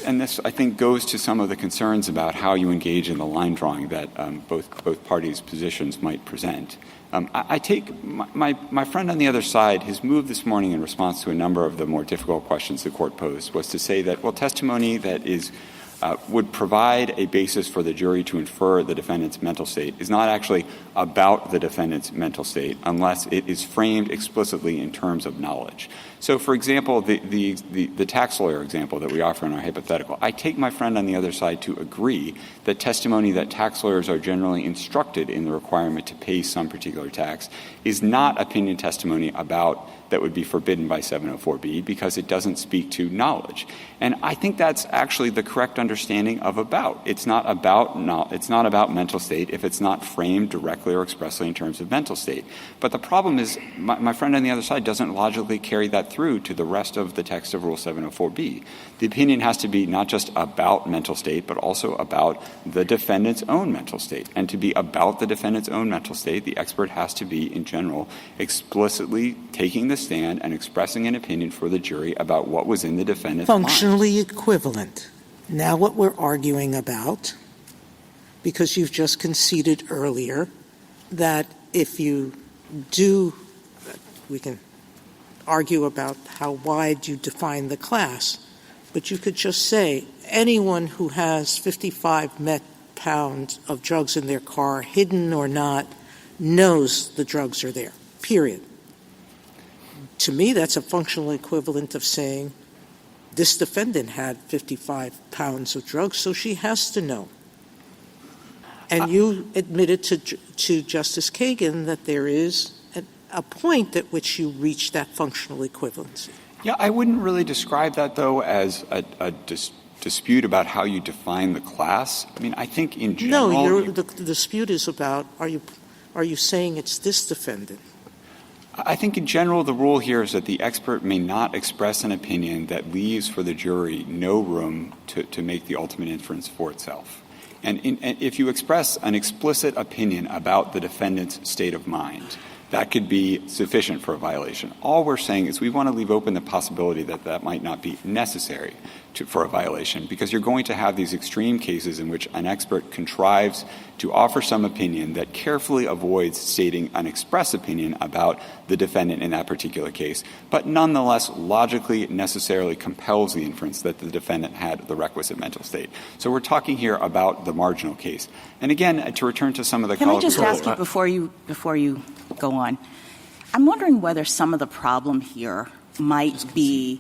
S11: and this, I think, goes to some of the concerns about how you engage in the line drawing that both parties' positions might present. I take my friend on the other side, his move this morning in response to a number of the more difficult questions the Court posed was to say that, well, testimony that is would provide a basis for the jury to infer the defendant's mental state is not actually about the defendant's mental state unless it is framed explicitly in terms of knowledge. So, for example, the tax lawyer example that we offer in our hypothetical, I take my friend on the other side to agree that testimony that tax lawyers are generally instructed in the requirement to pay some particular tax is not opinion testimony about that would be forbidden by 704B because it doesn't speak to knowledge. And I think that's actually the correct understanding of about. It's not about mental state if it's not framed directly or expressly in terms of mental state. But the problem is my friend on the other side doesn't logically carry that through to the rest of the text of Rule 704B. The opinion has to be not just about mental state, but also about the defendant's own mental state. And to be about the defendant's own mental state, the expert has to be, in general, explicitly taking the stand and expressing an opinion for the jury about what was in the defendant's mind.
S9: Functionally equivalent. Now what we're arguing about, because you've just conceded earlier that if you do, we can argue about how wide you define the class, but you could just say anyone who has 55 pounds of drugs in their car, hidden or not, knows the drugs are there, period. To me, that's a functional equivalent of saying this defendant had 55 pounds of drugs, so she has to know. And you admitted to Justice Kagan that there is a point at which you reach that functional equivalency.
S11: Yeah, I wouldn't really describe that, though, as a dispute about how you define the class. I mean, I think in general...
S9: No, the dispute is about, are you saying it's this defendant?
S11: I think in general the rule here is that the expert may not express an opinion that leaves for the jury no room to make the ultimate inference for itself. And if you express an explicit opinion about the defendant's state of mind, that could be sufficient for a violation. All we're saying is we want to leave open the possibility that that might not be necessary for a violation, because you're going to have these extreme cases in which an expert contrives to offer some opinion that carefully avoids stating an express opinion about the defendant in that particular case, but nonetheless logically necessarily compels the inference that the defendant had the requisite mental state. So we're talking here about the marginal case. And again, to return to some of the...
S7: Can I just ask you before you go on, I'm wondering whether some of the problem here might be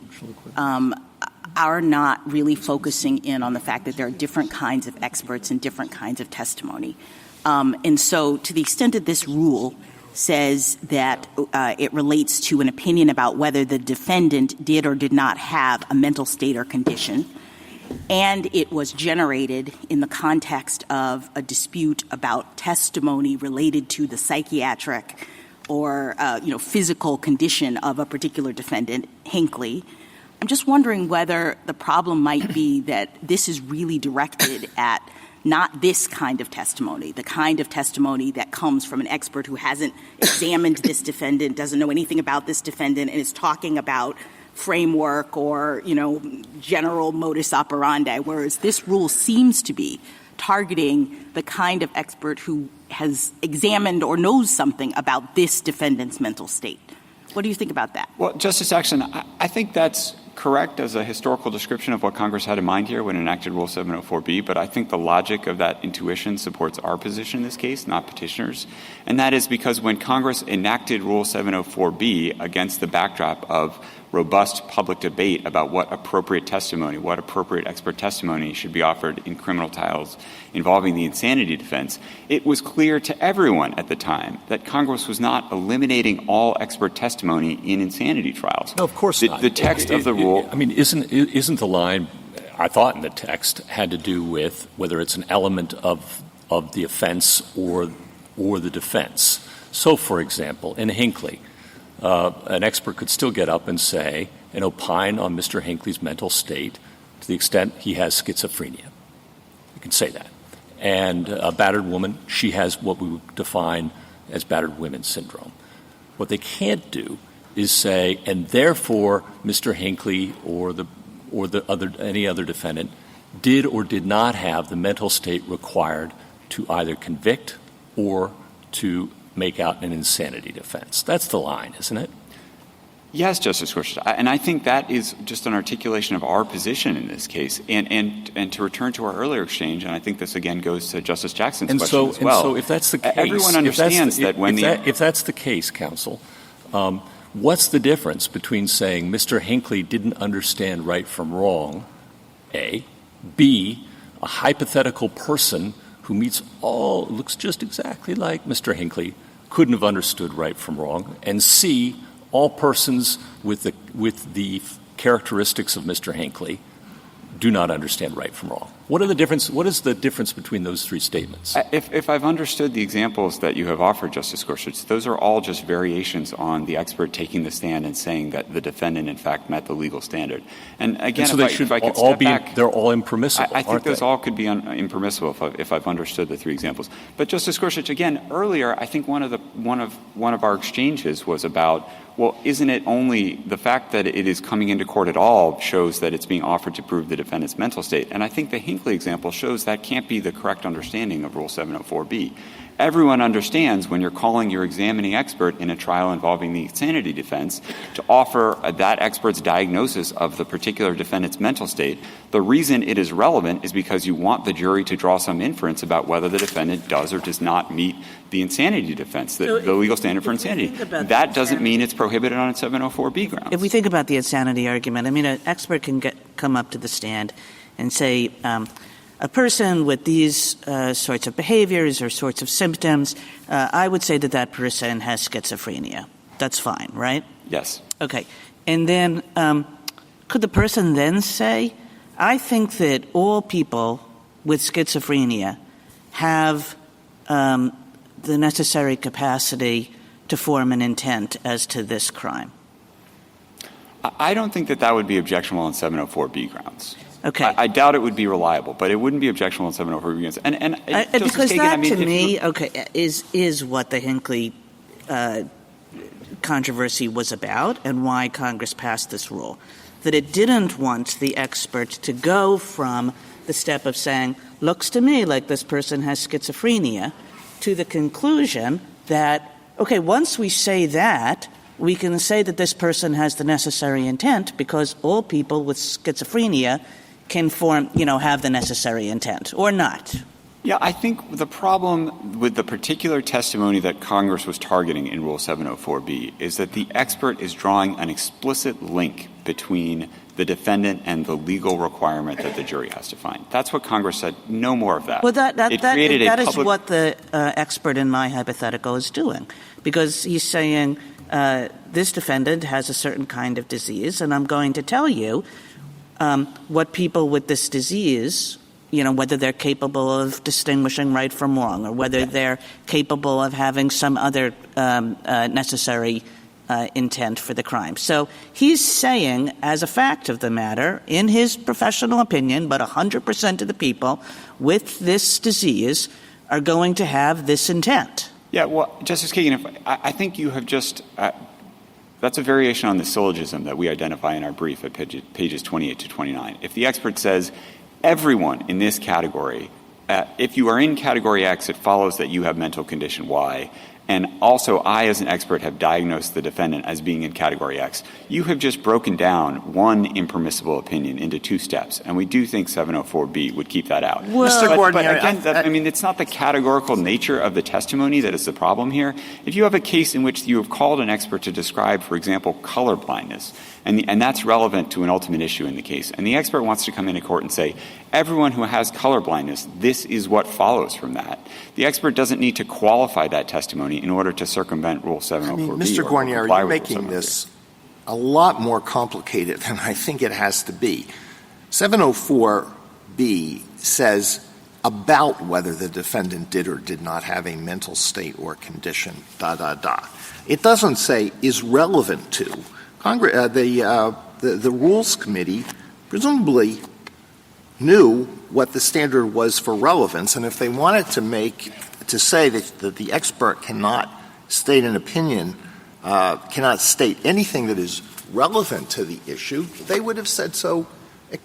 S7: are not really focusing in on the fact that there are different kinds of experts and different kinds of testimony. And so to the extent that this rule says that it relates to an opinion about whether the defendant did or did not have a mental state or condition, and it was generated in the context of a dispute about testimony related to the psychiatric or physical condition of a particular defendant, Hinckley, I'm just wondering whether the problem might be that this is really directed at not this kind of testimony, the kind of testimony that comes from an expert who hasn't examined this defendant, doesn't know anything about this defendant, and is talking about framework or, general modus operandi, whereas this rule seems to be targeting the kind of expert who has examined or knows something about this defendant's mental state. What do you think about that?
S11: Well, Justice Jackson, I think that's correct as a historical description of what Congress had in mind here when it enacted Rule 704B, but I think the logic of that intuition supports our position in this case, not petitioners. And that is because when Congress enacted Rule 704B against the backdrop of robust public debate about what appropriate testimony, what appropriate expert testimony should be offered in criminal trials involving the insanity defense, it was clear to everyone at the time that Congress was not eliminating all expert testimony in insanity trials.
S6: No, of course not.
S11: The text of the rule...
S6: Isn't the line, I thought in the text, had to do with whether it's an element of the offense or the defense. So, for example, in Hinckley, an expert could still get up and say and opine on Mr. Hinckley's mental state to the extent he has schizophrenia. You can say that. And a battered woman, she has what we would define as battered women's syndrome. What they can't do is say, and therefore Mr. Hinckley or any other defendant did or did not have the mental state required to either convict or to make out an insanity defense. That's the line, isn't it?
S11: Yes, Justice Gorsuch. And I think that is just an articulation of our position in this case. And to return to our earlier exchange, and I think this again goes to Justice Jackson's question as well.
S6: And so if that's the case,
S11: everyone understands
S6: if that's the case, counsel, what's the difference between saying Mr. Hinckley didn't understand right from wrong, A, B, a hypothetical person who looks just exactly like Mr. Hinckley couldn't have understood right from wrong, and C, all persons with the characteristics of Mr. Hinckley do not understand right from wrong. What is the difference between those three statements?
S11: If I've understood the examples that you have offered, Justice Gorsuch, those are all just variations on the expert taking the stand and saying that the defendant, in fact, met the legal standard. And again,
S6: so they're all impermissible.
S11: I think those all could be impermissible if I've understood the three examples. But Justice Gorsuch, again, earlier, I think one of our exchanges was about, well, isn't it only the fact that it is coming into court at all shows that it's being offered to prove the defendant's mental state? And I think the Hinckley example shows that can't be the correct understanding of Rule 704B. Everyone understands when you're calling your examining expert in a trial involving the insanity defense to offer that expert's diagnosis of the particular defendant's mental state. The reason it is relevant is because you want the jury to draw some inference about whether the defendant does or does not meet the insanity defense, the legal standard for insanity. That doesn't mean it's prohibited on 704B grounds.
S5: If we think about the insanity argument, I mean, an expert can come up to the stand and say, a person with these sorts of behaviors or sorts of symptoms, I would say that person has schizophrenia. That's fine, right?
S11: Yes.
S5: Okay. And then could the person then say, I think that all people with schizophrenia have the necessary capacity to form an intent as to this crime?
S11: I don't think that would be objectionable on 704B grounds.
S5: Okay.
S11: I doubt it would be reliable, but it wouldn't be objectionable on 704B grounds. And
S5: because that, to me, is what the Hinckley controversy was about and why Congress passed this rule, that it didn't want the expert to go from the step of saying, looks to me like this person has schizophrenia, to the conclusion that, okay, once we say that, we can say that this person has the necessary intent because all people with schizophrenia can have the necessary intent, or not.
S11: Yeah, I think the problem with the particular testimony that Congress was targeting in Rule 704B is that the expert is drawing an explicit link between the defendant and the legal requirement that the jury has to find. That's what Congress said. No more of that.
S5: Well, that is what the expert in my hypothetical is doing, because he's saying this defendant has a certain kind of disease, and I'm going to tell you what people with this disease, whether they're capable of distinguishing right from wrong or whether they're capable of having some other necessary intent for the crime. So he's saying, as a fact of the matter, in his professional opinion, but 100% of the people with this disease are going to have this intent.
S11: Yeah, well, Justice Kagan, I think you have just that's a variation on the syllogism that we identify in our brief at pages 28 to 29. If the expert says everyone in this category, if you are in category X, it follows that you have mental condition Y, and also I as an expert have diagnosed the defendant as being in category X, you have just broken down one impermissible opinion into two steps, and we do think 704B would keep that out.
S4: Well, Mr. Gordon,
S11: but again, it's not the categorical nature of the testimony that is the problem here. If you have a case in which you have called an expert to describe, for example, color blindness, and that's relevant to an ultimate issue in the case, and the expert wants to come into court and say, everyone who has color blindness, this is what follows from that. The expert doesn't need to qualify that testimony in order to circumvent Rule 704B.
S4: Mr. Guarnieri, you're making this a lot more complicated than I think it has to be. 704B says about whether the defendant did or did not have a mental state or condition, ... It doesn't say is relevant to. The Rules Committee presumably knew what the standard was for relevance, and if they wanted to say that the expert cannot state an opinion, cannot state anything that is relevant to the issue, they would have said so.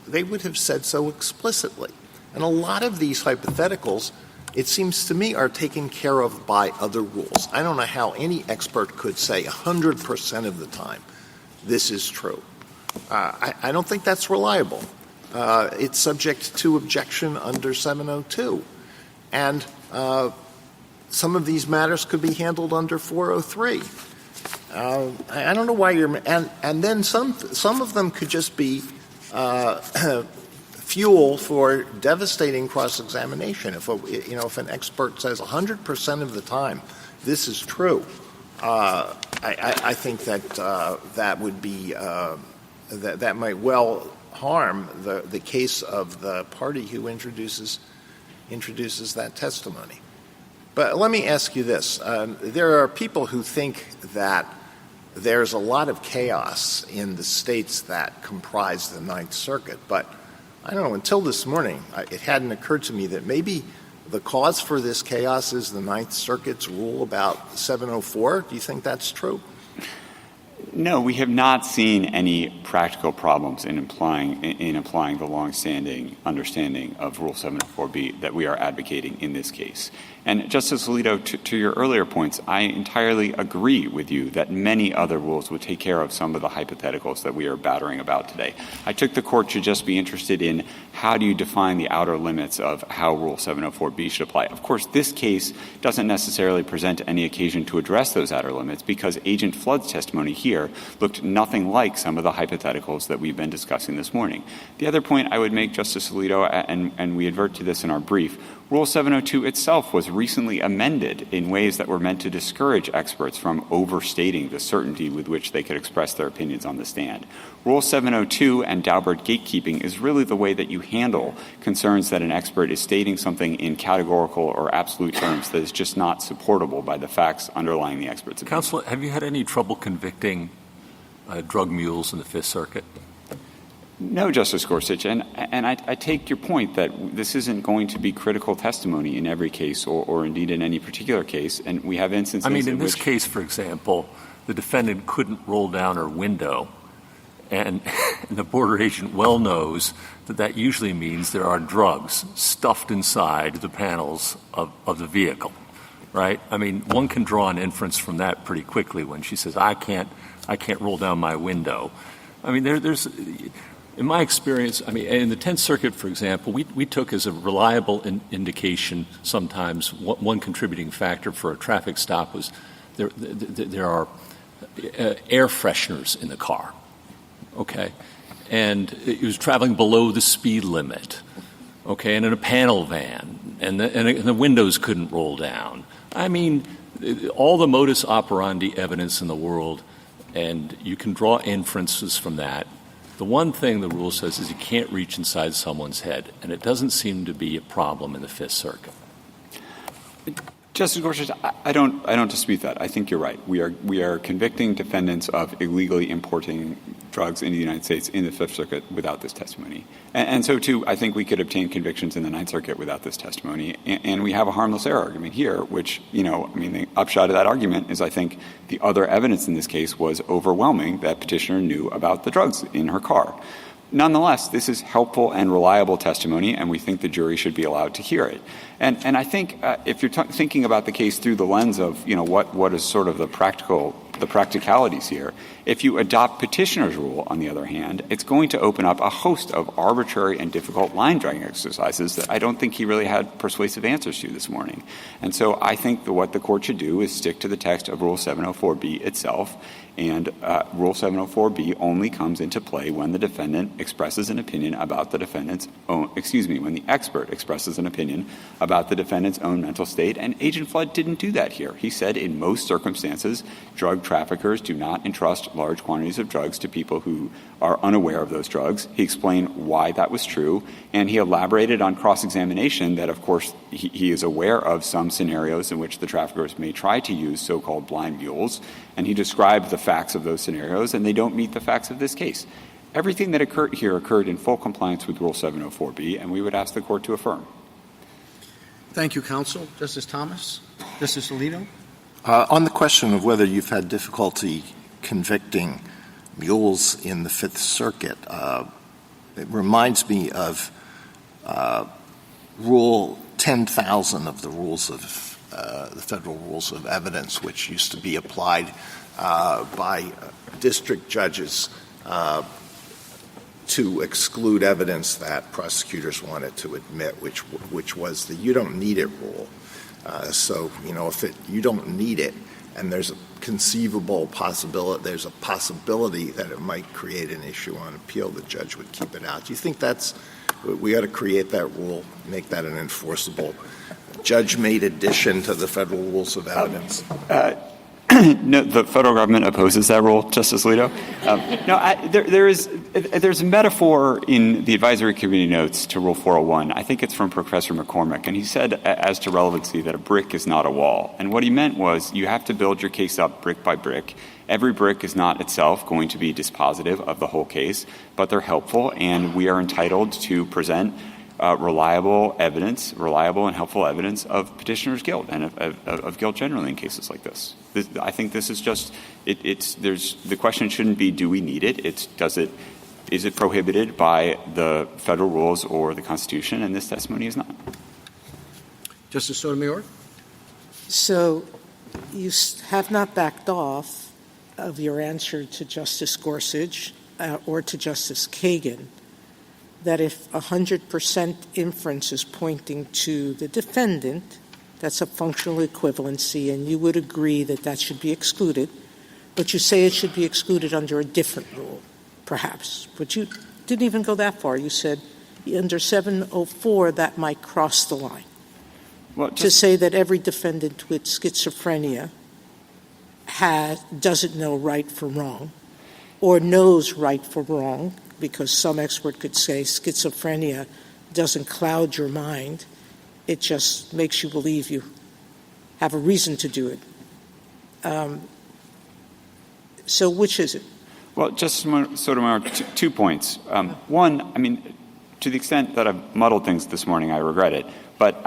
S4: They would have said so explicitly. And a lot of these hypotheticals, it seems to me, are taken care of by other rules. I don't know how any expert could say 100% of the time this is true. I don't think that's reliable. It's subject to objection under 702. And some of these matters could be handled under 403. I don't know why and then some of them could just be fuel for devastating cross-examination. If an expert says 100% of the time this is true, I think that that would be that might well harm the case of the party who introduces that testimony. But let me ask you this. There are people who think that there's a lot of chaos in the states that comprise the Ninth Circuit. But I don't know, until this morning, it hadn't occurred to me that maybe the cause for this chaos is the Ninth Circuit's rule about 704. Do you think that's true?
S11: No, we have not seen any practical problems in applying the longstanding understanding of Rule 704B that we are advocating in this case. And Justice Alito, to your earlier points, I entirely agree with you that many other rules would take care of some of the hypotheticals that we are battering about today. I took the Court to just be interested in how do you define the outer limits of how Rule 704B should apply. Of course, this case doesn't necessarily present any occasion to address those outer limits because Agent Flood's testimony here looked nothing like some of the hypotheticals that we've been discussing this morning. The other point I would make, Justice Alito, and we advert to this in our brief, Rule 702 itself was recently amended in ways that were meant to discourage experts from overstating the certainty with which they could express their opinions on the stand. Rule 702 and Daubert gatekeeping is really the way that you handle concerns that an expert is stating something in categorical or absolute terms that is just not supportable by the facts underlying the expert's opinion.
S6: Counsel, have you had any trouble convicting drug mules in the Fifth Circuit?
S11: No, Justice Gorsuch, and I take your point that this isn't going to be critical testimony in every case or indeed in any particular case, and we have instances
S6: in this case, for example, the defendant couldn't roll down her window, and the border agent well knows that usually means there are drugs stuffed inside the panels of the vehicle, right? I mean, one can draw an inference from that pretty quickly when she says, I can't roll down my window. I mean, there's in my experience, in the Tenth Circuit, for example, we took as a reliable indication sometimes one contributing factor for a traffic stop was there are air fresheners in the car, okay? And it was traveling below the speed limit, okay, and in a panel van, and the windows couldn't roll down. I mean, all the modus operandi evidence in the world, and you can draw inferences from that. The one thing the rule says is you can't reach inside someone's head, and it doesn't seem to be a problem in the Fifth Circuit.
S11: Justice Gorsuch, I don't dispute that. I think you're right. We are convicting defendants of illegally importing drugs into the United States in the Fifth Circuit without this testimony. And so, too, I think we could obtain convictions in the Ninth Circuit without this testimony. And we have a harmless error argument here, which, the upshot of that argument is I think the other evidence in this case was overwhelming that petitioner knew about the drugs in her car. Nonetheless, this is helpful and reliable testimony, and we think the jury should be allowed to hear it. And I think if you're thinking about the case through the lens of, what is sort of the practicalities here, if you adopt petitioner's rule, on the other hand, it's going to open up a host of arbitrary and difficult line-drawing exercises that I don't think he really had persuasive answers to this morning. And so I think that what the Court should do is stick to the text of Rule 704B itself, and Rule 704B only comes into play when the defendant expresses an opinion about the defendant's own, when the expert expresses an opinion about the defendant's own mental state, and Agent Flood didn't do that here. He said in most circumstances, drug traffickers do not entrust large quantities of drugs to people who are unaware of those drugs. He explained why that was true, and he elaborated on cross-examination that, of course, he is aware of some scenarios in which the traffickers may try to use so-called blind mules, and he described the facts of those scenarios, and they don't meet the facts of this case. Everything that occurred here occurred in full compliance with Rule 704B, and we would ask the Court to affirm.
S1: Thank you, counsel. Justice Thomas? Justice Alito?
S4: On the question of whether you've had difficulty convicting mules in the Fifth Circuit, it reminds me of Rule 10,000 of the rules of the Federal Rules of Evidence, which used to be applied by district judges to exclude evidence that prosecutors wanted to admit, which was the you don't need it rule. So, if you don't need it and there's a conceivable possibility, there's a possibility that it might create an issue on appeal, the judge would keep it out. Do you think we ought to create that rule, make that an enforceable judge-made addition to the federal rules of evidence?
S11: No, the federal government opposes that rule, Justice Alito. There's a metaphor in the advisory committee notes to Rule 401. I think it's from Professor McCormick, and he said as to relevancy that a brick is not a wall. And what he meant was you have to build your case up brick by brick. Every brick is not itself going to be dispositive of the whole case, but they're helpful, and we are entitled to present reliable and helpful evidence of petitioner's guilt and of guilt generally in cases like this. I think this is just the question shouldn't be do we need it? Is it prohibited by the federal rules or the Constitution? And this testimony is not.
S1: Justice Sotomayor?
S9: So you have not backed off of your answer to Justice Gorsuch or to Justice Kagan that if 100% inference is pointing to the defendant, that's a functional equivalency, and you would agree that that should be excluded, but you say it should be excluded under a different rule, perhaps. But you didn't even go that far. You said under 704 that might cross the line. To say that every defendant with schizophrenia doesn't know right from wrong or knows right from wrong, because some expert could say schizophrenia doesn't cloud your mind. It just makes you believe you have a reason to do it. So which is it?
S11: Well, Justice Sotomayor, 2 points. One, to the extent that I've muddled things this morning, I regret it. But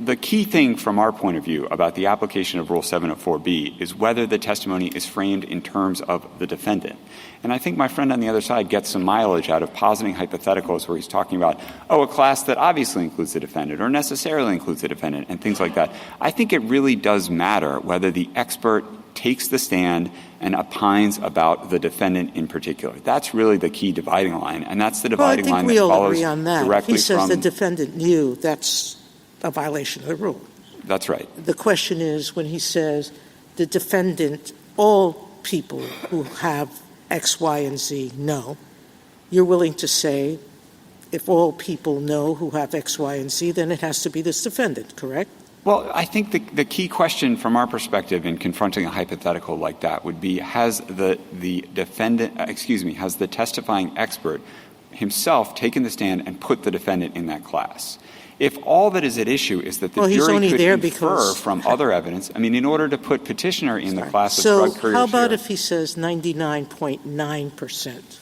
S11: the key thing from our point of view about the application of Rule 704B is whether the testimony is framed in terms of the defendant. And I think my friend on the other side gets some mileage out of positing hypotheticals where he's talking about, a class that obviously includes the defendant or necessarily includes the defendant and things like that. I think it really does matter whether the expert takes the stand and opines about the defendant in particular. That's really the key dividing line, and that's the dividing line that follows
S9: directly from...
S11: I think we all agree on that.
S9: If he says the defendant knew, that's a violation of the rule.
S11: That's right.
S9: The question is when he says the defendant, all people who have X, Y, and Z know, you're willing to say if all people know who have X, Y, and Z, then it has to be this defendant, correct?
S11: Well, I think the key question from our perspective in confronting a hypothetical like that would be, has the testifying expert himself taken the stand and put the defendant in that class? If all that is at issue is that the jury could infer from other evidence, in order to put petitioner in the class of drug couriers.
S9: So how about if he says 99.9%?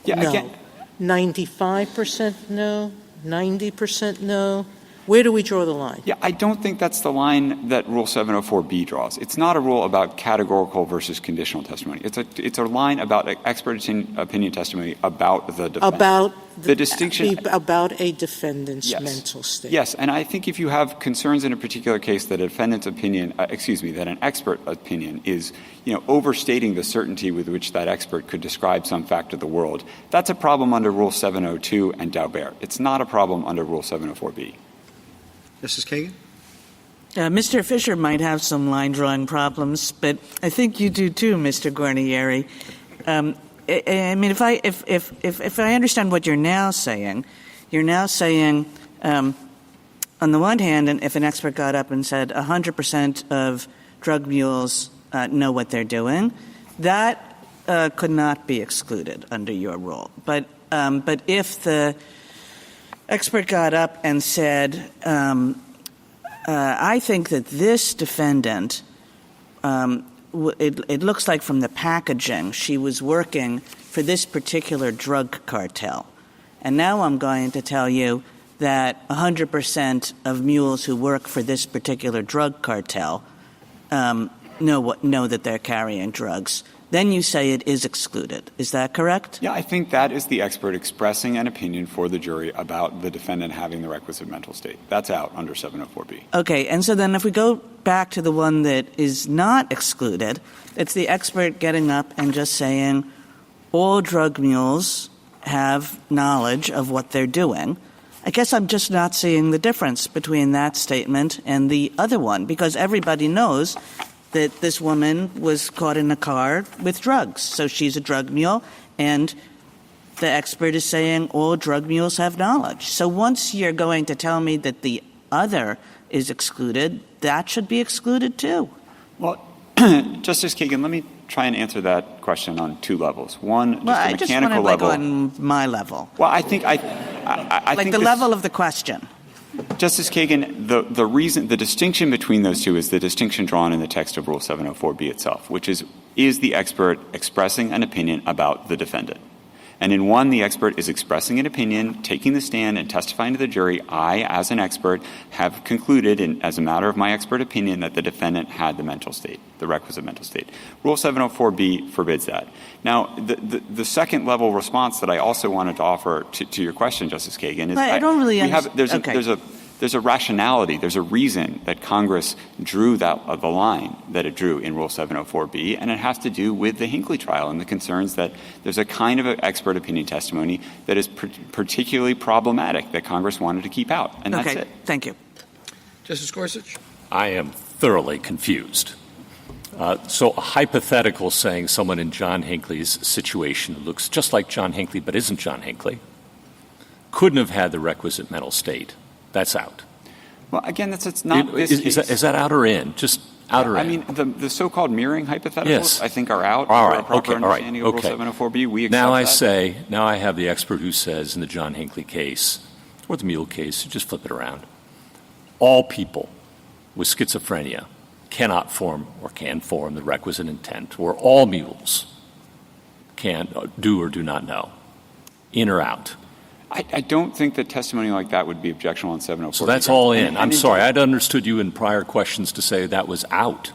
S11: Yeah,
S9: no.
S11: Again,
S9: 95% no? 90% no? Where do we draw the line?
S11: Yeah, I don't think that's the line that Rule 704B draws. It's not a rule about categorical versus conditional testimony. It's a line about expert opinion testimony about the defendant.
S9: About
S11: the distinction
S9: about a defendant's
S11: yes.
S9: mental state.
S11: Yes, and I think if you have concerns in a particular case that a defendant's opinion, that an expert opinion is, overstating the certainty with which that expert could describe some fact of the world, that's a problem under Rule 702 and Daubert. It's not a problem under Rule 704B.
S1: Justice Kagan?
S5: Mr. Fisher might have some line-drawing problems, but I think you do too, Mr. Guarnieri. If I understand what you're now saying on the one hand, and if an expert got up and said 100% of drug mules know what they're doing, that could not be excluded under your rule. But if the expert got up and said, I think that this defendant, it looks like from the packaging, she was working for this particular drug cartel. And now I'm going to tell you that 100% of mules who work for this particular drug cartel know that they're carrying drugs. then you say it is excluded. Is that correct?
S11: Yeah, I think that is the expert expressing an opinion for the jury about the defendant having the requisite mental state. That's out under 704B.
S5: Okay, and so then if we go back to the one that is not excluded, it's the expert getting up and just saying all drug mules have knowledge of what they're doing. I guess I'm just not seeing the difference between that statement and the other one, because everybody knows that this woman was caught in a car with drugs. So she's a drug mule, and the expert is saying all drug mules have knowledge. So once you're going to tell me that the other is excluded, that should be excluded too.
S11: Well, Justice Kagan, let me try and answer that question on two levels. One, just
S5: a
S11: mechanical
S5: level.
S11: level.
S5: On my level.
S11: Well, I think
S5: like
S11: think
S5: the level of the question.
S11: Justice Kagan, the distinction between those two is the distinction drawn in the text of Rule 704B itself, which is the expert expressing an opinion about the defendant? And in one, the expert is expressing an opinion, taking the stand, and testifying to the jury, I, as an expert, have concluded, as a matter of my expert opinion, that the defendant had the mental state, the requisite mental state. Rule 704B forbids that. Now, the second level response that I also wanted to offer to your question, Justice Kagan, is
S5: I don't really understand.
S11: There's a rationality, there's a reason that Congress drew the line that it drew in Rule 704B, and it has to do with the Hinckley trial and the concerns that there's a kind of an expert opinion testimony that is particularly problematic that Congress wanted to keep out, and that's it.
S5: Thank you.
S1: Justice Gorsuch?
S6: I am thoroughly confused. So a hypothetical saying someone in John Hinckley's situation who looks just like John Hinckley but isn't John Hinckley couldn't have had the requisite mental state. That's out.
S11: Well, again, it's not this case.
S6: Is that out or in? Just out or in?
S11: I mean, the so-called mirroring hypotheticals,
S6: yes.
S11: I think, are out.
S6: All right.
S11: For a proper understanding of Rule 704B. We accept
S6: now I have the expert who says in the John Hinckley case, or the Mule case, just flip it around, all people with schizophrenia cannot form or can form the requisite intent, or all mules can do or do not know. In or out?
S11: I don't think that testimony like that would be objectionable on 704.
S6: So that's all in. I'm sorry. I'd understood you in prior questions to say that was out.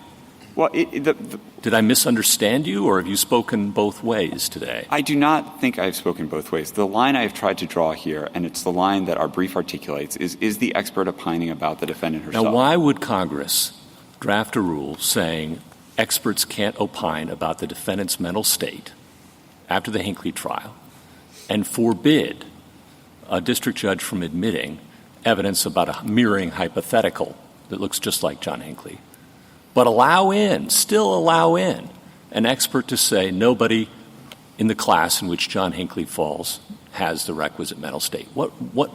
S11: Well,
S6: did I misunderstand you, or have you spoken both ways today?
S11: I do not think I've spoken both ways. The line I've tried to draw here, and it's the line that our brief articulates, is the expert opining about the defendant herself.
S6: Now, why would Congress draft a rule saying experts can't opine about the defendant's mental state after the Hinckley trial and forbid a district judge from admitting evidence about a mirroring hypothetical that looks just like John Hinckley, but still allow in an expert to say nobody in the class in which John Hinckley falls has the requisite mental state? What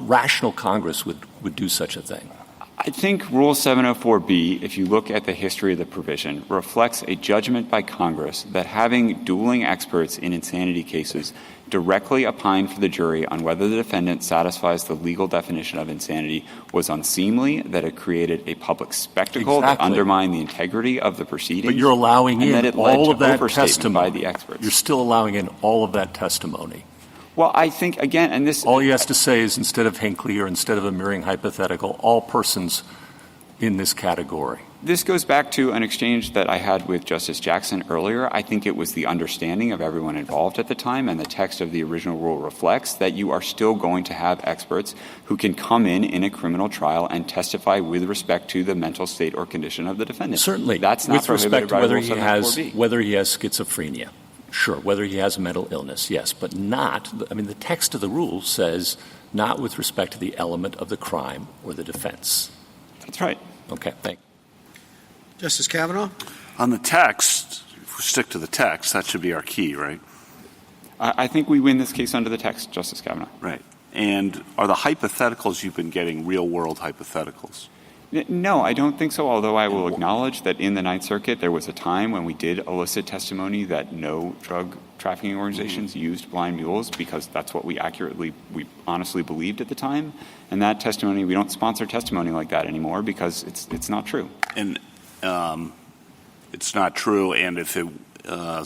S6: rational Congress would do such a thing?
S11: I think Rule 704B, if you look at the history of the provision, reflects a judgment by Congress that having dueling experts in insanity cases directly opine for the jury on whether the defendant satisfies the legal definition of insanity was unseemly, that it created a public spectacle that undermined the integrity of the proceedings.
S6: But you're allowing in all of that testimony.
S11: By the experts.
S6: You're still allowing in all of that testimony.
S11: Well, I think, again, and this...
S6: All he has to say is instead of Hinckley or instead of a mirroring hypothetical, all persons in this category.
S11: This goes back to an exchange that I had with Justice Jackson earlier. I think it was the understanding of everyone involved at the time, and the text of the original rule reflects that you are still going to have experts who can come in a criminal trial and testify with respect to the mental state or condition of the defendant.
S6: Certainly.
S11: That's not
S6: with respect to whether he has schizophrenia. Sure, whether he has a mental illness, yes, but the text of the rule says not with respect to the element of the crime or the defense.
S11: That's right.
S6: Okay, thank you.
S1: Justice Kavanaugh?
S10: On the text, if we stick to the text, that should be our key, right?
S11: I think we win this case under the text, Justice Kavanaugh.
S10: Right. And are the hypotheticals you've been getting real-world hypotheticals?
S11: No, I don't think so, although I will acknowledge that in the Ninth Circuit there was a time when we did elicit testimony that no drug trafficking organizations used blind mules because that's what we honestly believed at the time. And that testimony, we don't sponsor testimony like that anymore because it's not true.
S10: And it's not true, and if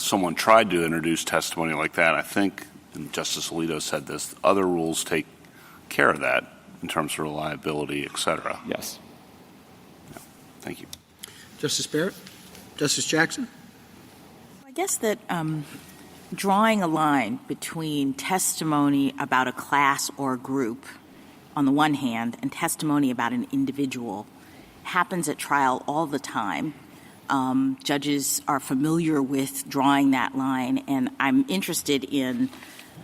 S10: someone tried to introduce testimony like that, I think, and Justice Alito said this, other rules take care of that in terms of reliability, et cetera.
S11: Yes.
S10: Thank you.
S1: Justice Barrett? Justice Jackson?
S7: guess that drawing a line between testimony about a class or group on the one hand and testimony about an individual happens at trial all the time. Judges are familiar with drawing that line, and I'm interested in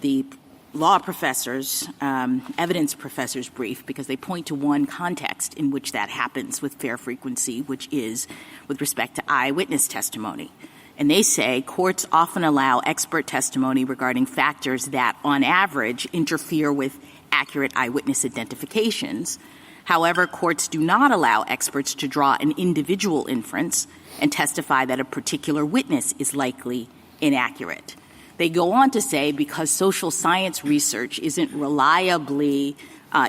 S7: the law professors, evidence professors' brief, because they point to one context in which that happens with fair frequency, which is with respect to eyewitness testimony. And they say courts often allow expert testimony regarding factors that, on average, interfere with accurate eyewitness identifications. However, courts do not allow experts to draw an individual inference and testify that a particular witness is likely inaccurate. They go on to say because social science research isn't reliably,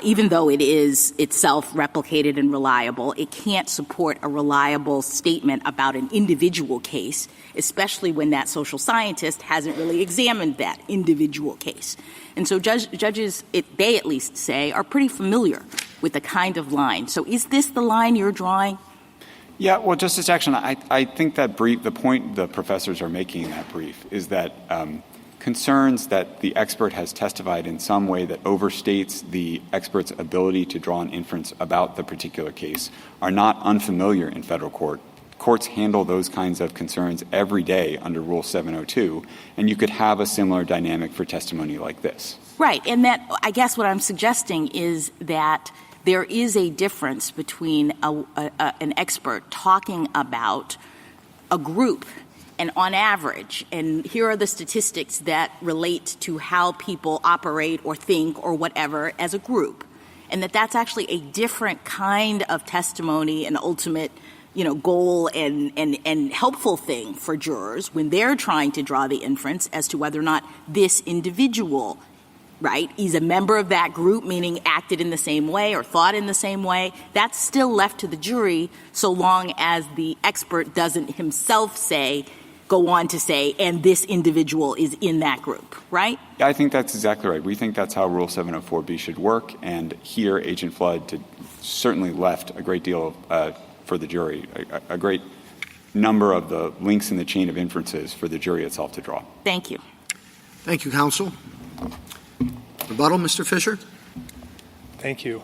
S7: even though it is itself replicated and reliable, it can't support a reliable statement about an individual case, especially when that social scientist hasn't really examined that individual case. And so judges, they at least say, are pretty familiar with the kind of line. So is this the line you're drawing?
S11: Yeah, well, Justice Jackson, I think that brief, the point the professors are making in that brief is that concerns that the expert has testified in some way that overstates the expert's ability to draw an inference about the particular case are not unfamiliar in federal court. Courts handle those kinds of concerns every day under Rule 702, and you could have a similar dynamic for testimony like this.
S7: Right, and that, I guess what I'm suggesting is that there is a difference between an expert talking about a group and on average, and here are the statistics that relate to how people operate or think or whatever as a group, and that's actually a different kind of testimony and ultimate goal and helpful thing for jurors when they're trying to draw the inference as to whether or not this individual, right, is a member of that group, meaning acted in the same way or thought in the same way. That's still left to the jury so long as the expert doesn't himself go on to say, and this individual is in that group, right?
S11: Yeah, I think that's exactly right. We think that's how Rule 704B should work, and here Agent Flood certainly left a great deal for the jury, a great number of the links in the chain of inferences for the jury itself to draw.
S7: Thank you.
S1: Thank you, counsel. Rebuttal, Mr. Fisher?
S2: Thank you.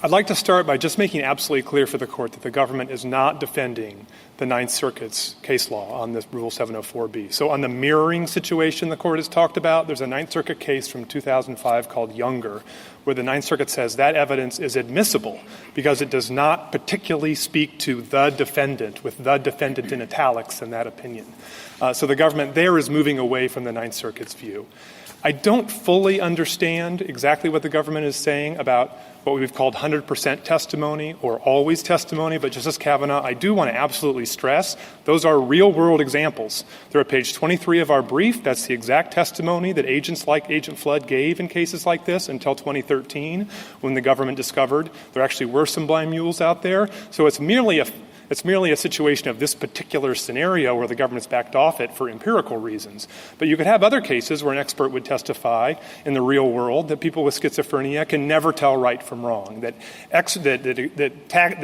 S2: I'd like to start by just making absolutely clear for the Court that the government is not defending the Ninth Circuit's case law on this Rule 704B. So on the mirroring situation the Court has talked about, there's a Ninth Circuit case from 2005 called Younger, where the Ninth Circuit says that evidence is admissible because it does not particularly speak to the defendant, with the defendant in italics in that opinion. So the government there is moving away from the Ninth Circuit's view. I don't fully understand exactly what the government is saying about what we've called 100% testimony or always testimony, but Justice Kavanaugh, I do want to absolutely stress those are real-world examples. They're at page 23 of our brief. That's the exact testimony that agents like Agent Flood gave in cases like this until 2013 when the government discovered there actually were some blind mules out there. So it's merely a situation of this particular scenario where the government's backed off it for empirical reasons. But you could have other cases where an expert would testify in the real world that people with schizophrenia can never tell right from wrong, that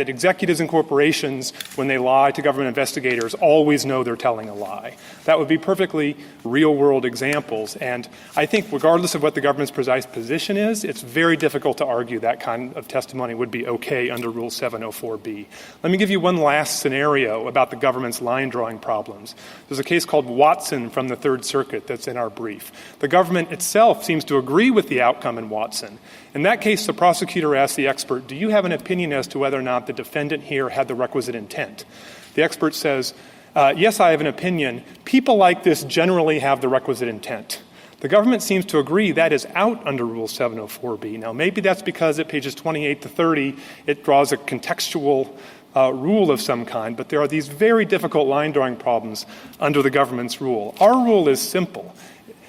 S2: executives and corporations, when they lie to government investigators, always know they're telling a lie. That would be perfectly real-world examples. And I think regardless of what the government's precise position is, it's very difficult to argue that kind of testimony would be okay under Rule 704B. Let me give you one last scenario about the government's line-drawing problems. There's a case called Watson from the Third Circuit that's in our brief. The government itself seems to agree with the outcome in Watson. In that case, the prosecutor asked the expert, do you have an opinion as to whether or not the defendant here had the requisite intent? The expert says, yes, I have an opinion. People like this generally have the requisite intent. The government seems to agree that is out under Rule 704B. Now, maybe that's because at pages 28 to 30, it draws a contextual rule of some kind, but there are these very difficult line-drawing problems under the government's rule. Our rule is simple.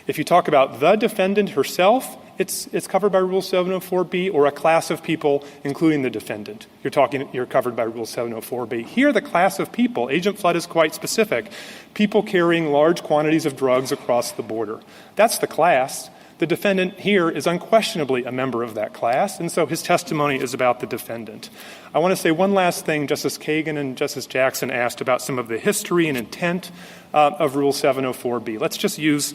S2: If you talk about the defendant herself, it's covered by Rule 704B, or a class of people, including the defendant. You're covered by Rule 704B. Here, the class of people, Agent Flood is quite specific, people carrying large quantities of drugs across the border. That's the class. The defendant here is unquestionably a member of that class, and so his testimony is about the defendant. I want to say one last thing. Justice Kagan and Justice Jackson asked about some of the history and intent of Rule 704B. Let's just use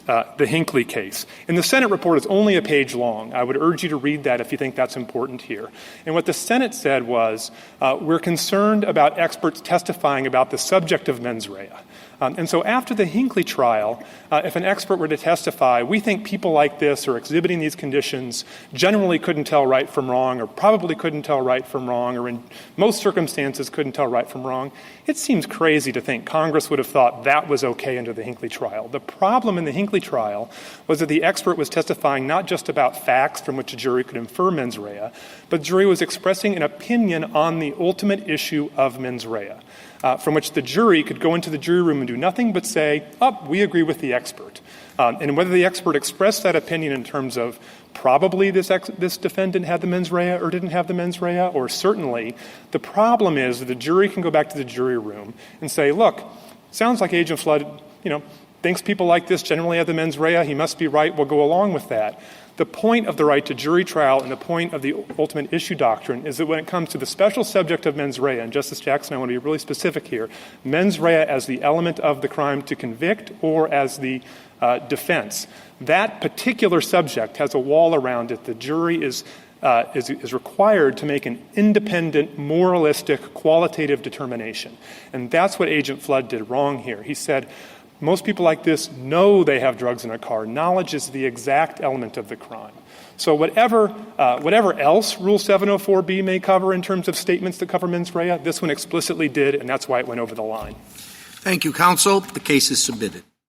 S2: the Hinckley case. And the Senate report is only a page long. I would urge you to read that if you think that's important here. And what the Senate said was, we're concerned about experts testifying about the subject of mens rea. And so after the Hinckley trial, if an expert were to testify, we think people like this or exhibiting these conditions generally couldn't tell right from wrong or probably couldn't tell right from wrong or in most circumstances couldn't tell right from wrong, it seems crazy to think Congress would have thought that was okay under the Hinckley trial. The problem in the Hinckley trial was that the expert was testifying not just about facts from which a jury could infer mens rea, but the jury was expressing an opinion on the ultimate issue of mens rea. From which the jury could go into the jury room and do nothing but say, we agree with the expert. And whether the expert expressed that opinion in terms of probably this defendant had the mens rea or didn't have the mens rea, or certainly, the problem is that the jury can go back to the jury room and say, look, sounds like Agent Flood, thinks people like this generally have the mens rea. He must be right. We'll go along with that. The point of the right to jury trial and the point of the ultimate issue doctrine is that when it comes to the special subject of mens rea, and Justice Jackson, I want to be really specific here, mens rea as the element of the crime to convict or as the defense, that particular subject has a wall around it. The jury is required to make an independent, moralistic, qualitative determination. And that's what Agent Flood did wrong here. He said, most people like this know they have drugs in a car. Knowledge is the exact element of the crime. So whatever else Rule 704B may cover in terms of statements that cover mens rea, this one explicitly did, and that's why it went over the line.
S1: Thank you, counsel. The case is submitted.